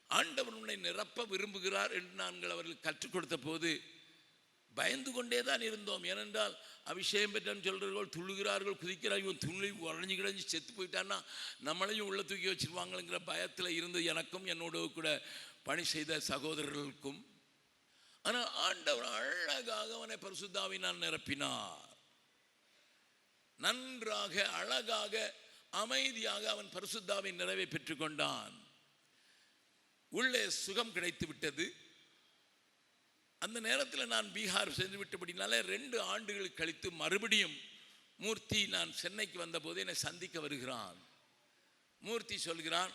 ஆண்டவர் உன்னை நிரப்ப விரும்புகிறார் என்று நாங்கள் அவர்களுக்கு கற்றுக் கொடுத்த போது பயந்து கொண்டே தான் இருந்தோம். ஏனென்றால் அபிஷேகம் பெற்றான்னு சொல்கிறவர்கள் துள்ளுகிறார்கள், குதிக்கிறார்கள். இவன் துள்ளி உடஞ்சி கிடஞ்சி செத்து போயிட்டான்னா நம்மளையும் உள்ள தூக்கி வச்சிருவாங்களுங்கிற பயத்தில் இருந்து எனக்கும் என்னோட கூட பணி செய்த சகோதரர்களுக்கும். ஆனால் ஆண்டவர் அழகாக அவனை பரிசுத்தாவினால் நிரப்பினார். நன்றாக அழகாக அமைதியாக அவன் பரிசுத்தாவின் நிறைவை பெற்றுக்கொண்டான். உள்ளே சுகம் கிடைத்து விட்டது. அந்த நேரத்தில் நான் பீகார் சென்று விட்டபடினால 2 ஆண்டுகள் கழித்து மறுபடியும் மூர்த்தி நான் சென்னைக்கு வந்தபோது என்னை சந்திக்க வருகிறான். மூர்த்தி சொல்கிறான்,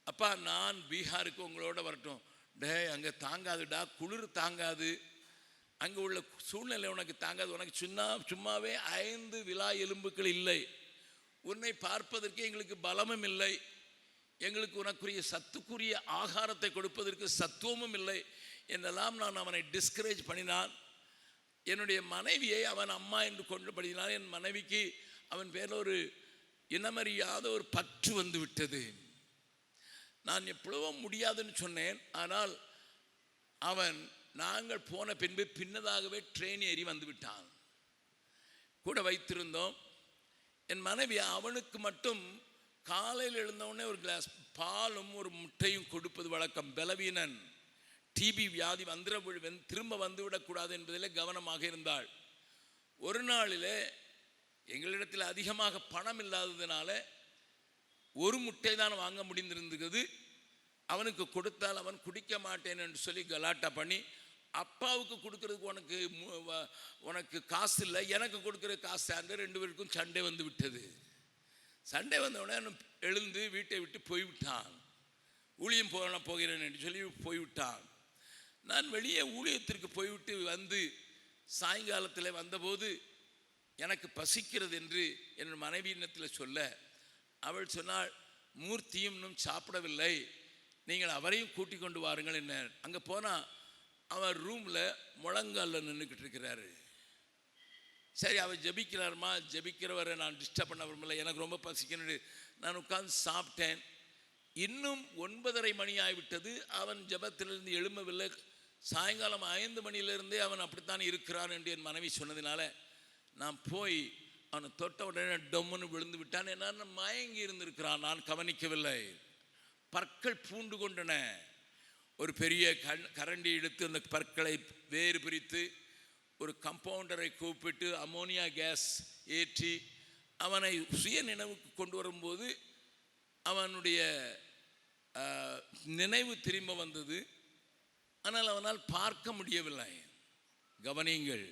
அப்பா நான் பீகாருக்கு உங்களோட வரட்டும். டே, அங்கே தாங்காதுடா, குளிர் தாங்காது, அங்கே உள்ள சூழ்நிலை உனக்கு தாங்காது, உனக்கு சும்மாவே 5 விலா எலும்புகள் இல்லை, உன்னை பார்ப்பதற்கு எங்களுக்கு பலமும் இல்லை, எங்களுக்கு உனக்குரிய சத்துக்குரிய ஆகாரத்தை கொடுப்பதற்கு சத்துவமும் இல்லை என்றெல்லாம் நான் அவனை டிஸ்கரேஜ் பண்ணினான். என்னுடைய மனைவியை அவன் அம்மா என்று கொண்டபடினால் என் மனைவிக்கு அவன் பேரில் ஒரு இனமறியாத ஒரு பற்று வந்து விட்டது. நான் எப்பொழுதோ முடியாதுன்னு சொன்னேன். ஆனால் அவன் நாங்கள் போன பின்னதாகவே ட்ரெயின் ஏறி வந்து விட்டான். கூட வைத்திருந்தோம். என் மனைவி அவனுக்கு மட்டும் காலையில் எழுந்தவுடனே ஒரு கிளாஸ் பாலும் ஒரு முட்டையும் கொடுப்பது வழக்கம். பலவீனன், டிபி வியாதி திரும்ப வந்துவிடக்கூடாது என்பதில் கவனமாக இருந்தாள். ஒரு நாளில் எங்களிடத்தில் அதிகமாக பணம் இல்லாததுனால ஒரு முட்டை தான் வாங்க முடிந்திருந்தது. அவனுக்கு கொடுத்தால் அவன் குடிக்க மாட்டேன் என்று சொல்லி கலாட்டா பண்ணி, அப்பாவுக்கு கொடுக்கறதுக்கு உனக்கு காசு இல்லை, எனக்கு கொடுக்குற காசு, அந்த 2 பேருக்கும் சண்டை வந்து விட்டது. சண்டை வந்தவுடனே எழுந்து வீட்டை விட்டு போய்விட்டான். ஊழியம் போகிறேன் என்று சொல்லி போய்விட்டான். நான் வெளியே ஊழியத்திற்கு போய்விட்டு வந்து சாயங்காலத்தில் வந்தபோது எனக்கு பசிக்கிறது என்று என் மனைவியினத்தில் சொல்ல, அவள் சொன்னாள், மூர்த்தியும் இன்னும் சாப்பிடவில்லை, நீங்கள் அவரையும் கூட்டிக் கொண்டு வாருங்கள் என்ன. அங்கே போனால் அவர் ரூமில் முழங்காலில் நின்றுக்கிட்டு இருக்கிறாரு. சரி, அவர் ஜெபிக்கிறாருமா, ஜெபிக்கிறவரை நான் டிஸ்டர்ப் பண்ண விரும்பலை, எனக்கு ரொம்ப பசிக்கணுன்னு நான் உட்கார்ந்து சாப்பிட்டேன். இன்னும் 9:30 மணி ஆகிவிட்டது. அவன் ஜெபத்திலிருந்து எழும்பவில்லை. சாயங்காலம் 5 மணியிலிருந்தே அவன் அப்படித்தான் இருக்கிறான் என்று என் மனைவி சொன்னதினால நான் போய் அவனை தொட்ட உடனே டொம்முன்னு விழுந்து விட்டான். என்ன மயங்கி இருந்திருக்கிறான், நான் கவனிக்கவில்லை. பற்கள் பூண்டு கொண்டன. ஒரு பெரிய கரண்டி எடுத்து அந்த பற்களை வேறு பிரித்து ஒரு கம்பவுண்டரை கூப்பிட்டு அமோனியா கேஸ் ஏற்றி அவனை சுய நினைவுக்கு கொண்டு வரும்போது அவனுடைய நினைவு திரும்ப வந்தது. ஆனால் அவனால் பார்க்க முடியவில்லை. கவனியுங்கள்.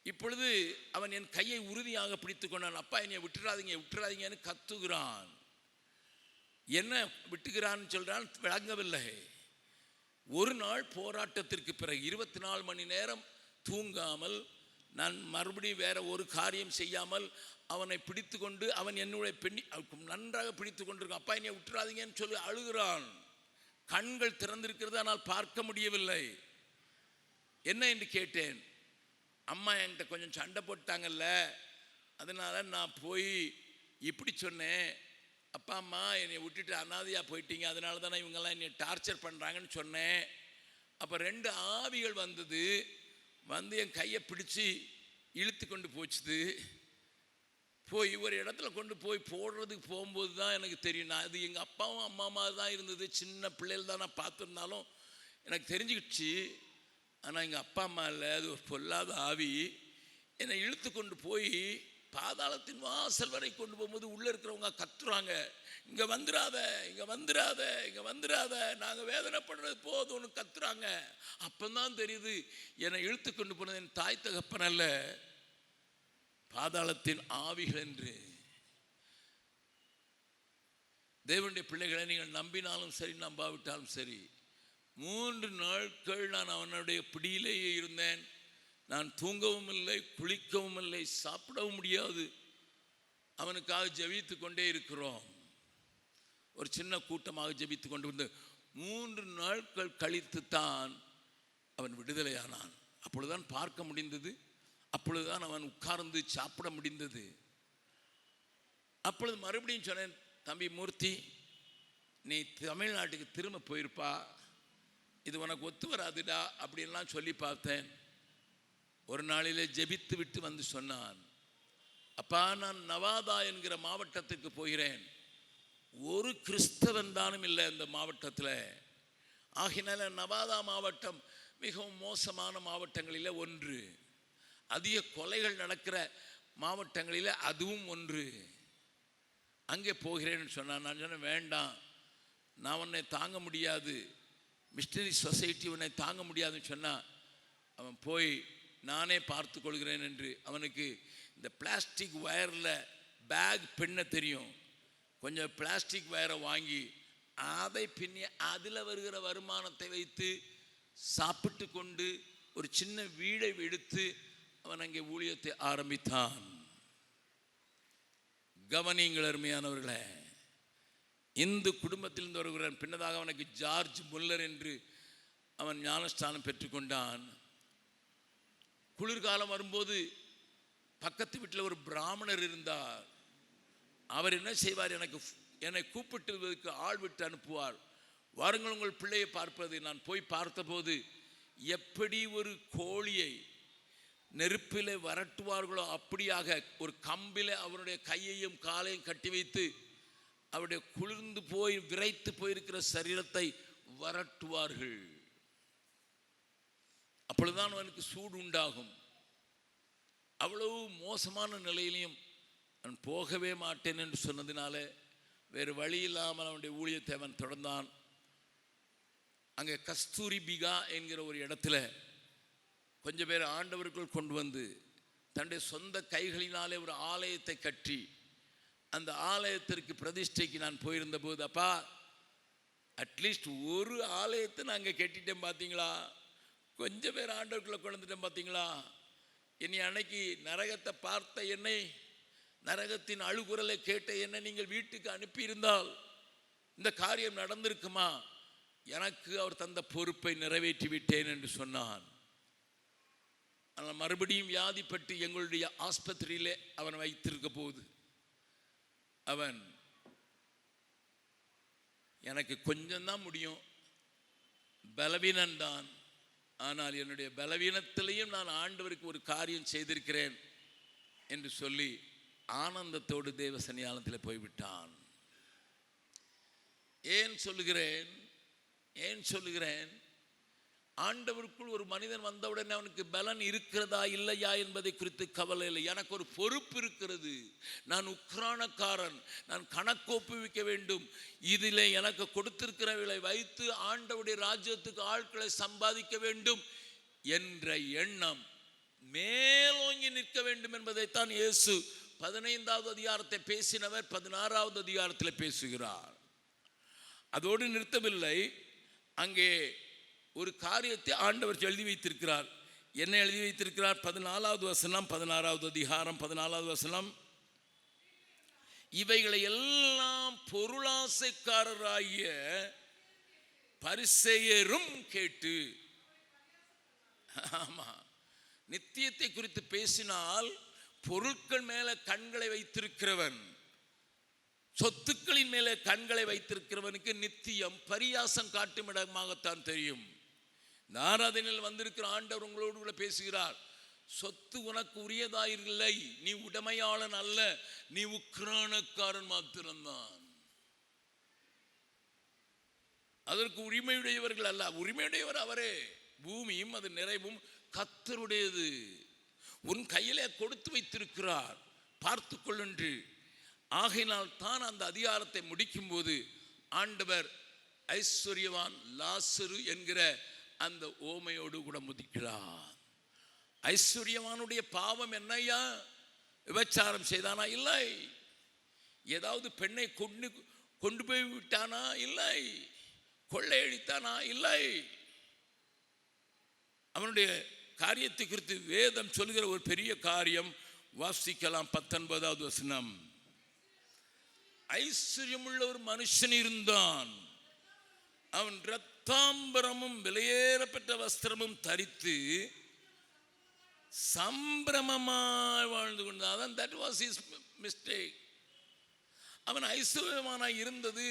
இப்பொழுது அவன் என் கையை உறுதியாக பிடித்து கொண்டான். அப்பா, என்னை விட்டுறாதீங்க விட்டுறாதீங்கன்னு கத்துகிறான். என்ன விட்டுகிறான்னு சொல்றான், விளங்கவில்லை. ஒரு நாள் போராட்டத்திற்கு பிறகு 24 மணி நேரம் தூங்காமல் நான் மறுபடியும் வேற ஒரு காரியம் செய்யாமல் அவனை பிடித்து கொண்டு, அவன் என்னுடைய பெண்ணி நன்றாக பிடித்து கொண்டிருக்கான். அப்பா, என்னை விட்டுறாதீங்கன்னு சொல்லி அழுகிறான். கண்கள் திறந்திருக்கிறது, ஆனால் பார்க்க முடியவில்லை. என்ன என்று கேட்டேன். அம்மா என்கிட்ட கொஞ்சம் சண்டை போட்டாங்கல்ல, அதனால நான் போய் இப்படி சொன்னேன், அப்பா அம்மா என்னை விட்டுட்டு அனாதையாக போயிட்டீங்க, அதனால தானே இவங்கெல்லாம் என்னை டார்ச்சர் பண்ணுறாங்கன்னு சொன்னேன். அப்போ 2 ஆவிகள் வந்தது, வந்து என் கையை பிடிச்சி இழுத்து கொண்டு போச்சுது. போய் ஒரு இடத்துல கொண்டு போய் போடுறதுக்கு போகும்போது தான் எனக்கு தெரியும், நான் அது எங்கள் அப்பாவும் அம்மா மாதிரி தான் இருந்தது. சின்ன பிள்ளைகள் தான் நான் பார்த்துருந்தாலும் எனக்கு தெரிஞ்சுக்கிடுச்சு. ஆனால் எங்கள் அப்பா அம்மா இல்லை, அது ஒரு பொல்லாத ஆவி. என்னை இழுத்து கொண்டு போய் பாதாளத்தின் வாசல் வரை கொண்டு போகும்போது உள்ளே இருக்கிறவங்க கத்துறாங்க, இங்கே வந்துடாத, இங்கே வந்துடாத, இங்கே வந்துடாத, நாங்கள் வேதனைப்படுறது போதும்னு கத்துறாங்க. அப்போதான் தெரியுது, என்னை இழுத்து கொண்டு போனது என் தாய் தகப்பன் அல்ல, பாதாளத்தின் ஆவிகள் என்று. தேவனுடைய பிள்ளைகளை நீங்கள் நம்பினாலும் சரி, நம்பாவிட்டாலும் சரி, 3 நாட்கள் நான் அவனுடைய பிடியிலேயே இருந்தேன். நான் தூங்கவும் இல்லை, குளிக்கவும் இல்லை, சாப்பிடவும் முடியாது. அவனுக்காக ஜெபித்து கொண்டே இருக்கிறோம். ஒரு சின்ன கூட்டமாக ஜெபித்து கொண்டு வந்து 3 நாட்கள் கழித்து தான் அவன் விடுதலையானான். அப்பொழுதுதான் பார்க்க முடிந்தது, அப்பொழுதுதான் அவன் உட்கார்ந்து சாப்பிட முடிந்தது. அப்பொழுது மறுபடியும் சொன்னேன், தம்பி மூர்த்தி, நீ தமிழ்நாட்டுக்கு திரும்ப போயிருப்பா, இது உனக்கு ஒத்து வராதுடா அப்படின்லாம் சொல்லி பார்த்தேன். ஒரு நாளிலே ஜெபித்து விட்டு வந்து சொன்னான், அப்பா, நான் நவாதா என்கிற மாவட்டத்துக்கு போகிறேன், ஒரு கிறிஸ்தவன் தானும் இல்லை இந்த மாவட்டத்தில். ஆகினால நவாதா மாவட்டம் மிகவும் மோசமான மாவட்டங்களில் ஒன்று, அதிக கொலைகள் நடக்கிற மாவட்டங்களில் அதுவும் ஒன்று. அங்கே போகிறேன்னு சொன்னான். நான் சொன்னேன், வேண்டாம், நான் உன்னை தாங்க முடியாது, மிஷனரி சொசைட்டி உன்னை தாங்க முடியாதுன்னு சொன்னால், அவன் போய் நானே பார்த்து கொள்கிறேன் என்று அவனுக்கு இந்த பிளாஸ்டிக் வயரில் பேக் பின்ன தெரியும். கொஞ்சம் பிளாஸ்டிக் வயரை வாங்கி அதை பின்னி அதில் வருகிற வருமானத்தை வைத்து சாப்பிட்டு கொண்டு ஒரு சின்ன வீடை எடுத்து அவன் அங்கே ஊழியத்தை ஆரம்பித்தான். கவனியுங்கள் அருமையானவர்களே, இந்து குடும்பத்திலிருந்து வருகிறான். பின்னதாக அவனுக்கு ஜார்ஜ் முல்லர் என்று அவன் ஞானஸ்தானம் பெற்றுக்கொண்டான். குளிர்காலம் வரும்போது பக்கத்து வீட்டில் ஒரு பிராமணர் இருந்தார். அவர் என்ன செய்வார், என்னை கூப்பிட்டுவதற்கு ஆள் விட்டு அனுப்புவார். வாருங்கள் உங்கள் பிள்ளையை பார்ப்பது. நான் போய் பார்த்தபோது எப்படி ஒரு கோழியை நெருப்பிலே வரட்டுவார்களோ அப்படியாக ஒரு கம்பிலே அவருடைய கையையும் காலையும் கட்டி வைத்து அவருடைய குளிர்ந்து போய் விரைத்து போயிருக்கிற சரீரத்தை வரட்டுவார்கள். அப்பொழுதுதான் அவனுக்கு சூடு உண்டாகும். அவ்வளவு மோசமான நிலையிலையும் அவன் போகவே மாட்டேன் என்று சொன்னதினால வேறு வழி இல்லாமல் அவனுடைய ஊழியத்தை அவன் தொடர்ந்தான். அங்கே கஸ்தூரி பிகா என்கிற ஒரு இடத்துல கொஞ்சம் பேர் ஆண்டவர்கள் கொண்டு வந்து தன்னுடைய சொந்த கைகளினாலே ஒரு ஆலயத்தை கட்டி அந்த ஆலயத்திற்கு பிரதிஷ்டைக்கு நான் போயிருந்த போது, அப்பா, அட்லீஸ்ட் ஒரு ஆலயத்தை நாங்கள் கட்டிட்டேன் பார்த்தீங்களா, கொஞ்சம் பேர் ஆண்டவர்க்குள்ளே கொண்டுட்டேன் பார்த்தீங்களா. இனி அன்னைக்கு நரகத்தை பார்த்த என்னை, நரகத்தின் அழுகுரலை கேட்ட என்னை நீங்கள் வீட்டுக்கு அனுப்பியிருந்தால் இந்த காரியம் நடந்திருக்குமா? எனக்கு அவர் தந்த பொறுப்பை நிறைவேற்றி விட்டேன் என்று சொன்னான். ஆனால் மறுபடியும் வியாதிப்பட்டு எங்களுடைய ஆஸ்பத்திரியிலே அவன் வைத்திருக்க போது அவன், எனக்கு கொஞ்சம்தான் முடியும், பலவீனன்தான், ஆனால் என்னுடைய பலவீனத்திலையும் நான் ஆண்டவருக்கு ஒரு காரியம் செய்திருக்கிறேன் என்று சொல்லி ஆனந்தத்தோடு தேவ சன்னிதானத்தில் போய்விட்டான். ஏன் சொல்லுகிறேன், ஆண்டவருக்குள் ஒரு மனிதன் வந்தவுடனே அவனுக்கு பலன் இருக்கிறதா இல்லையா என்பதை குறித்து கவலை இல்லை. எனக்கு ஒரு பொறுப்பு இருக்கிறது, நான் உக்ரானக்காரன், நான் கணக்கொப்புவிக்க வேண்டும், இதில் எனக்கு கொடுத்திருக்கிறவர்களை வைத்து ஆண்டவருடைய ராஜ்யத்துக்கு ஆட்களை சம்பாதிக்க வேண்டும் என்ற எண்ணம் மேலோங்கி நிற்க வேண்டும் என்பதைத்தான் இயேசு 15வது அதிகாரத்தை பேசினவர் 16வது அதிகாரத்தில் பேசுகிறார். அதோடு நிறுத்தவில்லை, அங்கே ஒரு காரியத்தை ஆண்டவர் எழுதி வைத்திருக்கிறார். என்ன எழுதி வைத்திருக்கிறார்? 14வது வசனம், 16வது அதிகாரம் 14வது வசனம். இவைகளை எல்லாம் பொருளாசைக்காரராகிய பரிசேயரும் கேட்டு. ஆமா, நித்தியத்தை குறித்து பேசினால் பொருட்கள் மேல கண்களை வைத்திருக்கிறவன், சொத்துக்களின் மேலே கண்களை வைத்திருக்கிறவனுக்கு நித்தியம் பரியாசம் காட்டும் இடமாகத்தான் தெரியும். இந்த ஆராதனையில் வந்திருக்கிற ஆண்டவர் உங்களோடு கூட பேசுகிறார். சொத்து உனக்கு உரியதாயில்லை, நீ உடைமையாளன் அல்ல, நீ உக்ரானக்காரன் மாத்திரம்தான். அதற்கு உரிமையுடையவர்கள் அல்ல, உரிமையுடையவர் அவரே. பூமியும் அது நிறைவும் கர்த்தருடையது, உன் கையிலே கொடுத்து வைத்திருக்கிறார், பார்த்துக்கொள் என்று. ஆகையினால் தான் அந்த அதிகாரத்தை முடிக்கும் போது ஆண்டவர் ஐஸ்வர்யவான் லாசரு என்கிற அந்த ஓமையோடு கூட முடிக்கிறார். ஐஸ்வர்யவானுடைய பாவம் என்னையா? விபச்சாரம் செய்தானா? இல்லை. ஏதாவது பெண்ணை கொண்டு போய் விட்டானா? இல்லை. கொள்ளையடித்தானா? இல்லை. அவனுடைய காரியத்தை குறித்து வேதம் சொல்கிற ஒரு பெரிய காரியம் வாசிக்கலாம். 19வது வசனம். ஐஸ்வர்யமுள்ள ஒரு மனுஷன் இருந்தான், அவன் இரத்தாம்பரமும் விலையேறப்பட்ட வஸ்திரமும் தரித்து சம்பிரமமாய் வாழ்ந்து கொண்டான். that was his mistake. அவன் ஐஸ்வர்யமானாய் இருந்தது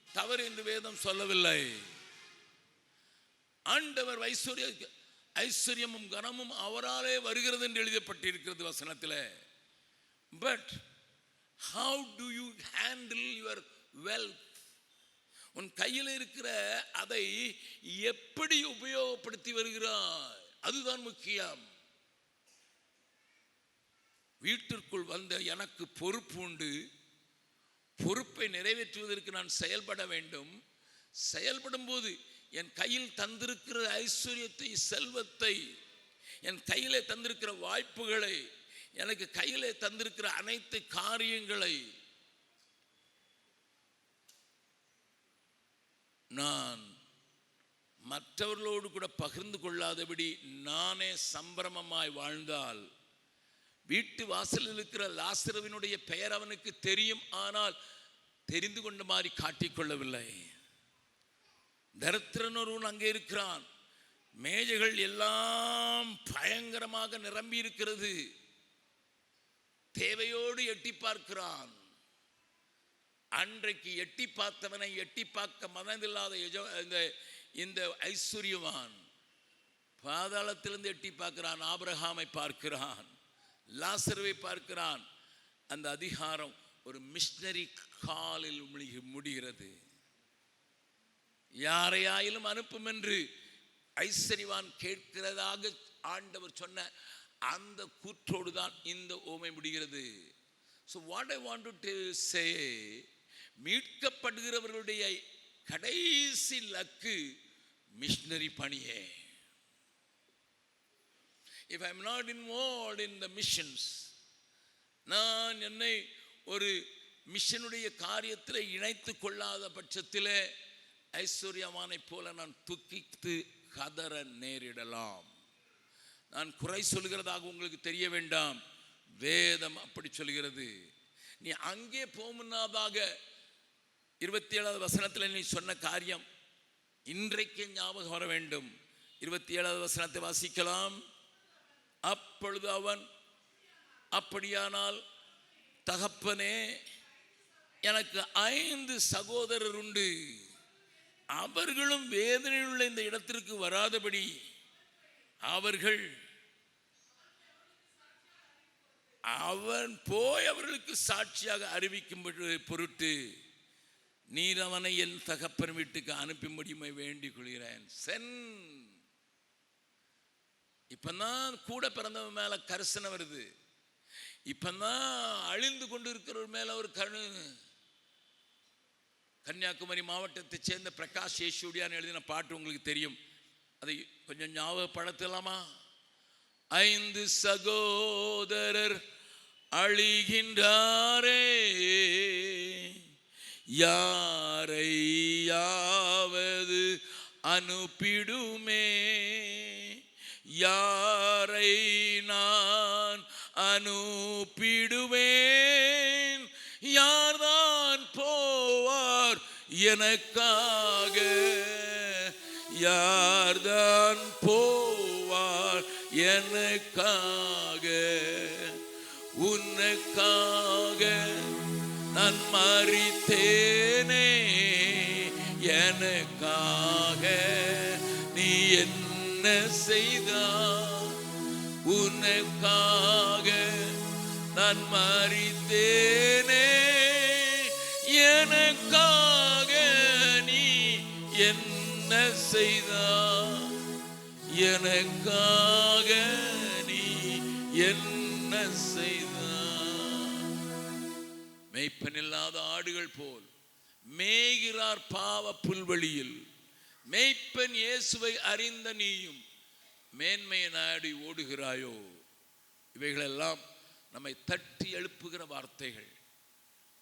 தவறு என்று வேதம் சொல்லவில்லை. ஆண்டவர் ஐஸ்வர்யமும் கனமும் அவராலே வருகிறது என்று எழுதப்பட்டிருக்கிறது வசனத்தில். But how do you handle your wealth? உன் கையில் இருக்கிற அதை எப்படி உபயோகப்படுத்தி வருகிறாய், அதுதான் முக்கியம். வீட்டிற்குள் வந்த எனக்கு பொறுப்பு உண்டு, பொறுப்பை நிறைவேற்றுவதற்கு நான் செயல்பட வேண்டும். செயல்படும் போது என் கையில் தந்திருக்கிற ஐஸ்வர்யத்தை, செல்வத்தை, என் கையிலே தந்திருக்கிற வாய்ப்புகளை, எனக்கு கையிலே தந்திருக்கிற அனைத்து காரியங்களை நான் மற்றவர்களோடு கூட பகிர்ந்து கொள்ளாதபடி நானே சம்பிரமமாய் வாழ்ந்தால், வீட்டு வாசலில் இருக்கிற லாசருவினுடைய பெயர் அவனுக்கு தெரியும், ஆனால் தெரிந்து கொண்ட மாதிரி காட்டிக்கொள்ளவில்லை. தரித்திரனொருவன் அங்கே இருக்கிறான், மேஜைகள் எல்லாம் பயங்கரமாக நிரம்பி இருக்கிறது, தேவையோடு எட்டி பார்க்கிறான். அன்றைக்கு எட்டி பார்த்தவனை எட்டி பார்க்க மனதில்லாத இந்த ஐஸ்வர்யவான் பாதாளத்திலிருந்து எட்டி பார்க்கிறான். ஆபிரகாமை பார்க்கிறான், லாசருவை பார்க்கிறான். அந்த அதிகாரம் ஒரு மிஷனரி காலில் முடிகிறது. யாரையாயிலும் அனுப்பும் என்று ஐஸ்வர்யவான் கேட்கிறதாக ஆண்டவர் சொன்ன அந்த கூற்றோடு தான் இந்த ஓமை முடிகிறது. So what I want to say, மீட்கப்படுகிறவர்களுடைய கடைசி லக்கு மிஷனரி பணியே. If I am not involved in the missions, நான் என்னை ஒரு மிஷனுடைய காரியத்தில் இணைத்து கொள்ளாத பட்சத்தில் ஐஸ்வர்யவானை போல நான் துக்கித்து கதற நேரிடலாம். நான் குறை சொல்கிறதாக உங்களுக்கு தெரிய வேண்டாம், வேதம் அப்படி சொல்கிறது. நீ அங்கே போமுன்னாதாக 27வது வசனத்தில் நீ சொன்ன காரியம் இன்றைக்கு ஞாபகம் வர வேண்டும். 27வது வசனத்தை வாசிக்கலாம். அப்பொழுது அவன், அப்படியானால் தகப்பனே, எனக்கு 5 சகோதரர் உண்டு, அவர்களும் வேதனையுள்ள இந்த இடத்திற்கு வராதபடி அவன் போய் அவர்களுக்கு சாட்சியாக அறிவிக்கும் பொருட்டு நீர் அவனை என் தகப்பன் வீட்டுக்கு அனுப்பும்படி வேண்டிக் கொள்கிறேன். இப்பதான் கூட பிறந்தவன் மேல கரிசனை வருது. இப்பதான் அழிந்து கொண்டு இருக்கிறவர் மேல ஒரு கன்னியாகுமரி மாவட்டத்தை சேர்ந்த பிரகாஷ் யேசுடியான் எழுதின பாட்டு உங்களுக்கு தெரியும். அதை கொஞ்சம் ஞாபகப்படுத்தலாமா? 5 சகோதரர் அழிகின்றாரே, யாரையாவது அனுப்பிடுமே, யாரை நான் அனுப்பிடுவேன், யார்தான் போவார் எனக்காக, யார்தான் போவார் எனக்காக, உனக்காக நான் மரித்தேனே, எனக்காக நீ என்ன செய்தாய், உனக்காக நான் மரித்தேனே, எனக்காக நீ என்ன செய்தாய், எனக்காக நீ என்ன செய்தாய். மேய்ப்பனில்லாத ஆடுகள் போல் மேய்கிறார் பாவ புல்வெளியில், மேய்ப்பன் இயேசுவை அறிந்த நீயும் மேன்மையை நாடி ஓடுகிறாயோ? இவைகளெல்லாம் நம்மை தட்டி எழுப்புகிற வார்த்தைகள்.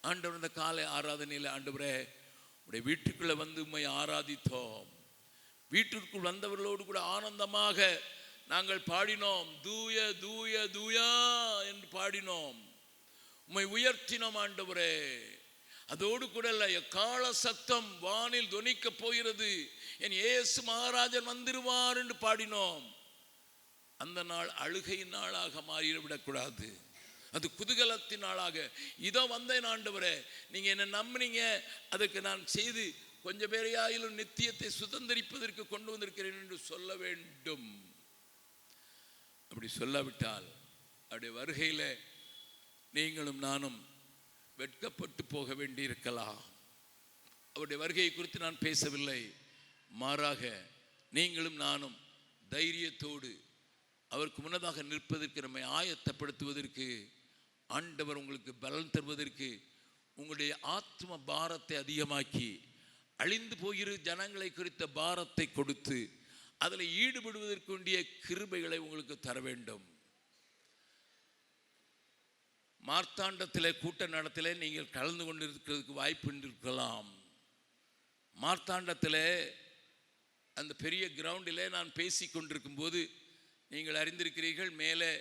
ஆண்டவர் இந்த காலை ஆராதனையில், ஆண்டவரே உடைய வீட்டுக்குள்ள வந்து உம்மை ஆராதித்தோம், வீட்டிற்குள் வந்தவர்களோடு கூட ஆனந்தமாக நாங்கள் பாடினோம், தூய தூய தூயா என்று பாடினோம், உம்மை உயர்த்தினோம் ஆண்டவரே. அதோடு கூட இல்ல, எக்கால சத்தம் வானில் தொனிக்க போகிறது, என் இயேசு மகாராஜன் வந்திருவார் என்று பாடினோம். அந்த நாள் அழுகையின் நாளாக மாறிவிடக்கூடாது, அது குதூகலத்தின் நாளாக. இதோ வந்தேன் ஆண்டவரே, நீங்க என்ன நம்பினீங்க, அதுக்கு நான் செய்து கொஞ்சம் பேரையாயிலும் நித்தியத்தை சுதந்திரிப்பதற்கு கொண்டு வந்திருக்கிறேன் என்று சொல்ல வேண்டும். அப்படி சொல்லாவிட்டால் அவருடைய வருகையில நீங்களும் நானும் வெட்கப்பட்டு போக வேண்டி இருக்கலாம். அவருடைய வருகையை குறித்து நான் பேசவில்லை, மாறாக நீங்களும் நானும் தைரியத்தோடு அவருக்கு முன்னதாக நிற்பதற்கு, நம்மை ஆயத்தப்படுத்துவதற்கு, ஆண்டவர் உங்களுக்கு பலன் தருவதற்கு, உங்களுடைய ஆத்ம பாரத்தை அதிகமாக்கி அழிந்து போகிற ஜனங்களை குறித்த பாரத்தை கொடுத்து அதில் ஈடுபடுவதற்கு வேண்டிய கிருபைகளை உங்களுக்கு தர வேண்டும். மார்த்தாண்டத்தில் கூட்ட நடத்திலே நீங்கள் கலந்து கொண்டிருக்கிறதுக்கு வாய்ப்பு இருக்கலாம். மார்த்தாண்டத்தில் அந்த பெரிய கிரவுண்டிலே நான் பேசி கொண்டிருக்கும் போது நீங்கள் அறிந்திருக்கிறீர்கள், மேலே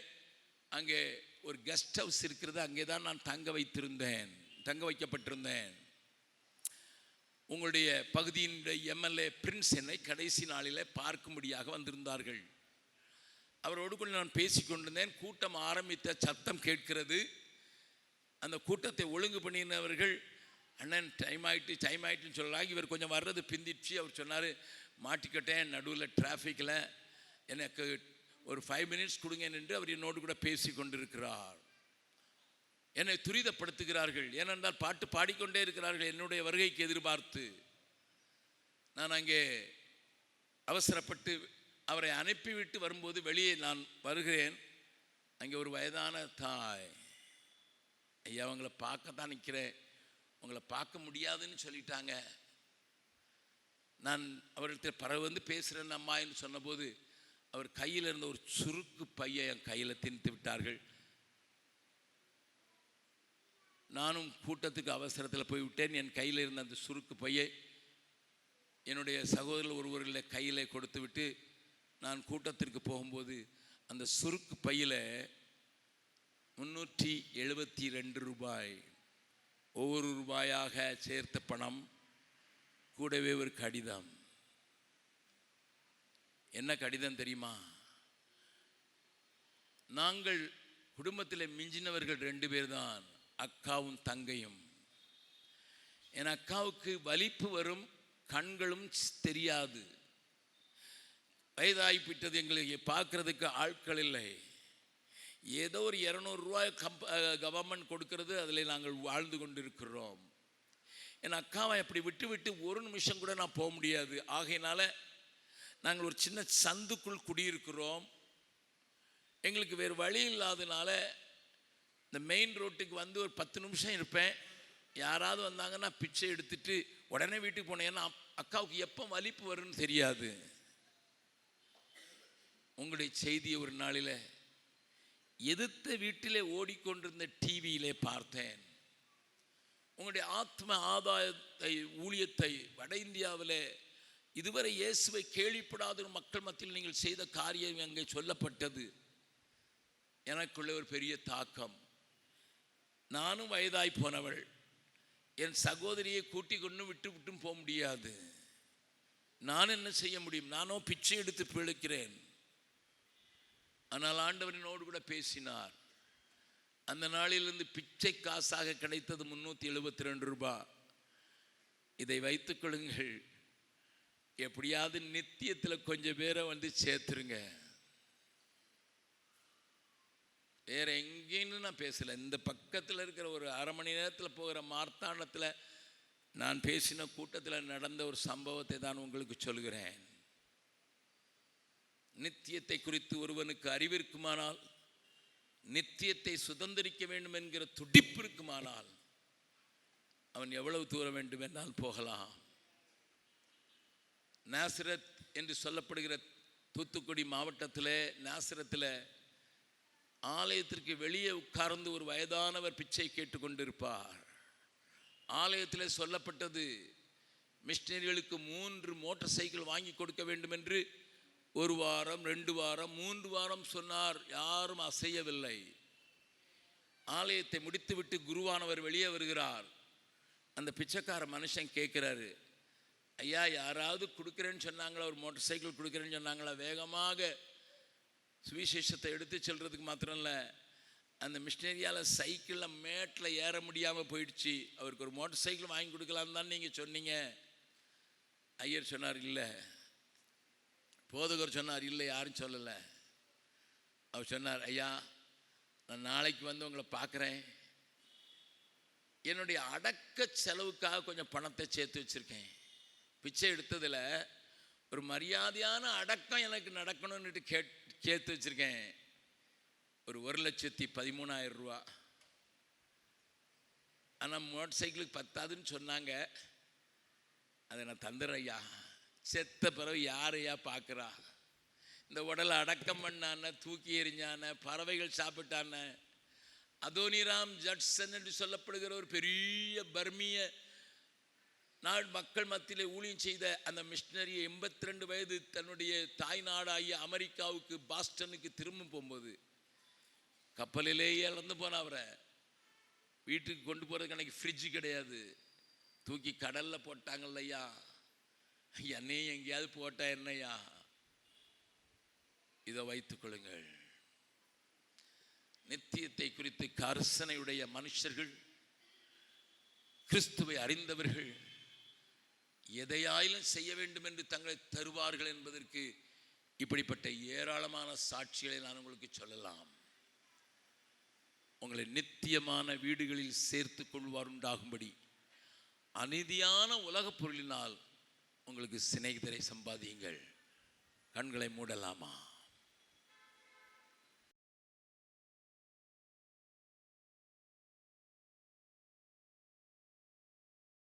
அங்கே ஒரு கெஸ்ட் ஹவுஸ் இருக்கிறது, அங்கே தான் நான் தங்க வைக்கப்பட்டிருந்தேன். உங்களுடைய பகுதியினுடைய எம்எல்ஏ பிரின்ஸ் என்னை கடைசி நாளில் பார்க்கும்படியாக வந்திருந்தார்கள். அவரோடு கூட நான் பேசி கொண்டிருந்தேன். கூட்டம் ஆரம்பித்த சத்தம் கேட்கிறது. அந்த கூட்டத்தை ஒழுங்கு பண்ணினவர்கள், அண்ணன் டைம் ஆகிட்டுன்னு சொல்லலாம். இவர் கொஞ்சம் வர்றது பிந்திச்சு. அவர் சொன்னார், மாட்டிக்கிட்டேன் நடுவில் டிராஃபிக்கில், எனக்கு ஒரு 5 மினிட்ஸ் கொடுங்க என்று அவர் என்னோடு கூட பேசி கொண்டிருக்கிறார். என்னை துரிதப்படுத்துகிறார்கள், ஏனென்றால் பாட்டு பாடிக்கொண்டே இருக்கிறார்கள் என்னுடைய வருகைக்கு எதிர்பார்த்து. நான் அங்கே அவசரப்பட்டு அவரை அனுப்பிவிட்டு வரும்போது வெளியே நான் வருகிறேன். அங்கே ஒரு வயதான தாய், ஐயா அவங்கள பார்க்கத்தான் நிற்கிறேன், உங்களை பார்க்க முடியாதுன்னு சொல்லிட்டாங்க. நான் அவர்கிட்ட வந்து பேசுகிறேன் அம்மான்னு சொன்னபோது, அவர் கையில் இருந்த ஒரு சுருக்கு பையை என் கையில் திணித்து விட்டார்கள். நானும் கூட்டத்துக்கு அவசரத்தில் போய்விட்டேன். என் கையில் இருந்த அந்த சுருக்கு பையை என்னுடைய சகோதரர் ஒருவர்களை கையில் கொடுத்து விட்டு நான் கூட்டத்திற்கு போகும்போது அந்த சுருக்கு பையில் 372 ரூபாய், ஒவ்வொரு ரூபாயாக சேர்த்த பணம், கூடவே ஒரு கடிதம். என்ன கடிதம் தெரியுமா? நாங்கள் குடும்பத்தில் மிஞ்சினவர்கள் 2 பேர் தான், அக்காவும் தங்கையும். என் அக்காவுக்கு வலிப்பு வரும், கண்களும் தெரியாது, வயதாகிவிட்டது, எங்களுக்கு பார்க்கறதுக்கு ஆட்கள் இல்லை. ஏதோ ஒரு 200 ரூபாய் கவர்மெண்ட் கொடுக்கறது, அதில் நாங்கள் வாழ்ந்து கொண்டிருக்கிறோம். என் அக்காவை அப்படி விட்டு விட்டு ஒரு நிமிஷம் கூட நான் போக முடியாது. ஆகையினால நாங்கள் ஒரு சின்ன சந்துக்குள் குடியிருக்கிறோம். எங்களுக்கு வேறு வழி இல்லாதனால இந்த மெயின் ரோட்டுக்கு வந்து ஒரு 10 நிமிஷம் இருப்பேன். யாராவது வந்தாங்கன்னா பிச்சை எடுத்துட்டு உடனே வீட்டுக்கு போனேன். ஏன்னா அக்காவுக்கு எப்போ வலிப்பு வரும்னு தெரியாது. உங்களுடைய செய்தியை ஒரு நாளில் எதிர்த்த வீட்டிலே ஓடிக்கொண்டிருந்த டிவியிலே பார்த்தேன். உங்களுடைய ஆத்ம ஆதாயத்தை, ஊழியத்தை வட இந்தியாவில் இதுவரை இயேசுவை கேள்விப்படாத மக்கள் மத்தியில் நீங்கள் செய்த காரியம் அங்கே சொல்லப்பட்டது. எனக்குள்ளே ஒரு பெரிய தாக்கம். நானும் வயதாய் போனவள், என் சகோதரியை கூட்டிக் கொண்டு விட்டு விட்டும் போக முடியாது. நான் என்ன செய்ய முடியும்? நானோ பிச்சை எடுத்து பிழைக்கிறேன். ஆனால் ஆண்டவரினோடு கூட பேசினார். அந்த நாளிலிருந்து பிச்சை காசாக கிடைத்தது 372 ரூபாய். இதை வைத்துக் கொள்ளுங்கள். எப்படியாவது நித்தியத்தில் கொஞ்சம் பேரை வந்து சேர்த்துருங்க. வேற எங்கேன்னு நான் பேசலை. இந்த பக்கத்தில் இருக்கிற ஒரு அரை மணி நேரத்தில் போகிற மார்த்தாண்டத்தில் நான் பேசின கூட்டத்தில் நடந்த ஒரு சம்பவத்தை தான் உங்களுக்கு சொல்கிறேன். நித்தியத்தை குறித்து ஒருவனுக்கு அறிவு இருக்குமானால், நித்தியத்தை சுதந்திரிக்க வேண்டும் என்கிற துடிப்பு இருக்குமானால், அவன் எவ்வளவு தூரம் வேண்டும் என்றால் போகலாம். நாசரத் என்று சொல்லப்படுகிற தூத்துக்குடி மாவட்டத்தில் நாசரத்தில் ஆலயத்திற்கு வெளியே உட்கார்ந்து ஒரு வயதானவர் பிச்சை கேட்டுக்கொண்டிருப்பார். ஆலயத்தில் சொல்லப்பட்டது, மிஷனரிகளுக்கு 3 மோட்டார் சைக்கிள் வாங்கி கொடுக்க வேண்டும் என்று 1 வாரம், 2 வாரம், 3 வாரம் சொன்னார். யாரும் அசையவில்லை. ஆலயத்தை முடித்துவிட்டு குருவானவர் வெளியே வருகிறார். அந்த பிச்சைக்கார மனுஷன் கேட்குறாரு, ஐயா யாராவது கொடுக்குறேன்னு சொன்னாங்களா, ஒரு மோட்டார் சைக்கிள் கொடுக்குறேன்னு சொன்னாங்களா? வேகமாக சுவிசேஷத்தை எடுத்து செல்றதுக்கு மாத்திரம் இல்லை, அந்த மிஷனரியால் சைக்கிளில் மேட்டில் ஏற முடியாமல் போயிடுச்சு. அவருக்கு ஒரு மோட்டார் சைக்கிள் வாங்கி கொடுக்கலான்னு தான் நீங்கள் சொன்னீங்க. ஐயர் சொன்னார் இல்லை. போதகர் சொன்னார் இல்லை, யாரும் சொல்லலை. அவர் சொன்னார், ஐயா நான் நாளைக்கு வந்து உங்களை பார்க்குறேன். என்னுடைய அடக்க செலவுக்காக கொஞ்சம் பணத்தை சேர்த்து வச்சுருக்கேன். பிச்சை எடுத்ததில் ஒரு மரியாதையான அடக்கம் எனக்கு நடக்கணும்னுட்டு சேர்த்து வச்சுருக்கேன். ஒரு 1,13,000 ரூபா. ஆனால் மோட்டர் சைக்கிளுக்கு பத்தாதுன்னு சொன்னாங்க. அதை நான் தந்துடுறேன் ஐயா. செத்த பிறகு யாரையா பார்க்குறா? இந்த உடலை அடக்கம் பண்ணான, தூக்கி எறிஞ்சான, பறவைகள் சாப்பிட்டான, அதோனிராம் ஜட்சன் என்று சொல்லப்படுகிற ஒரு பெரிய பர்மிய நாள் மக்கள் மத்தியிலே ஊழியம் செய்த அந்த மிஷனரி 82 வயது தன்னுடைய தாய் நாடாகிய அமெரிக்காவுக்கு, பாஸ்டனுக்கு திரும்ப போகும்போது கப்பலிலேயே இழந்து போன அவரை வீட்டுக்கு கொண்டு போகிறதுக்கு அன்றைக்கி ஃப்ரிட்ஜு கிடையாது. தூக்கி கடலில் போட்டாங்கல்ல ஐயா. என்னையும் எங்கேயாவது போட்டா என்னையா? இதை வைத்துக் கொள்ளுங்கள். நித்தியத்தை குறித்து கரிசனையுடைய மனுஷர்கள், கிறிஸ்துவை அறிந்தவர்கள் எதையாயிலும் செய்ய வேண்டும் என்று தங்களை தருவார்கள் என்பதற்கு இப்படிப்பட்ட ஏராளமான சாட்சிகளை நான் உங்களுக்கு சொல்லலாம். உங்களை நித்தியமான வீடுகளில் சேர்த்து கொள்வார் உண்டாகும்படி அநீதியான உலகப் பொருளினால் உங்களுக்கு சிநேகிதரை சம்பாதியுங்கள். கண்களை மூடலாமா?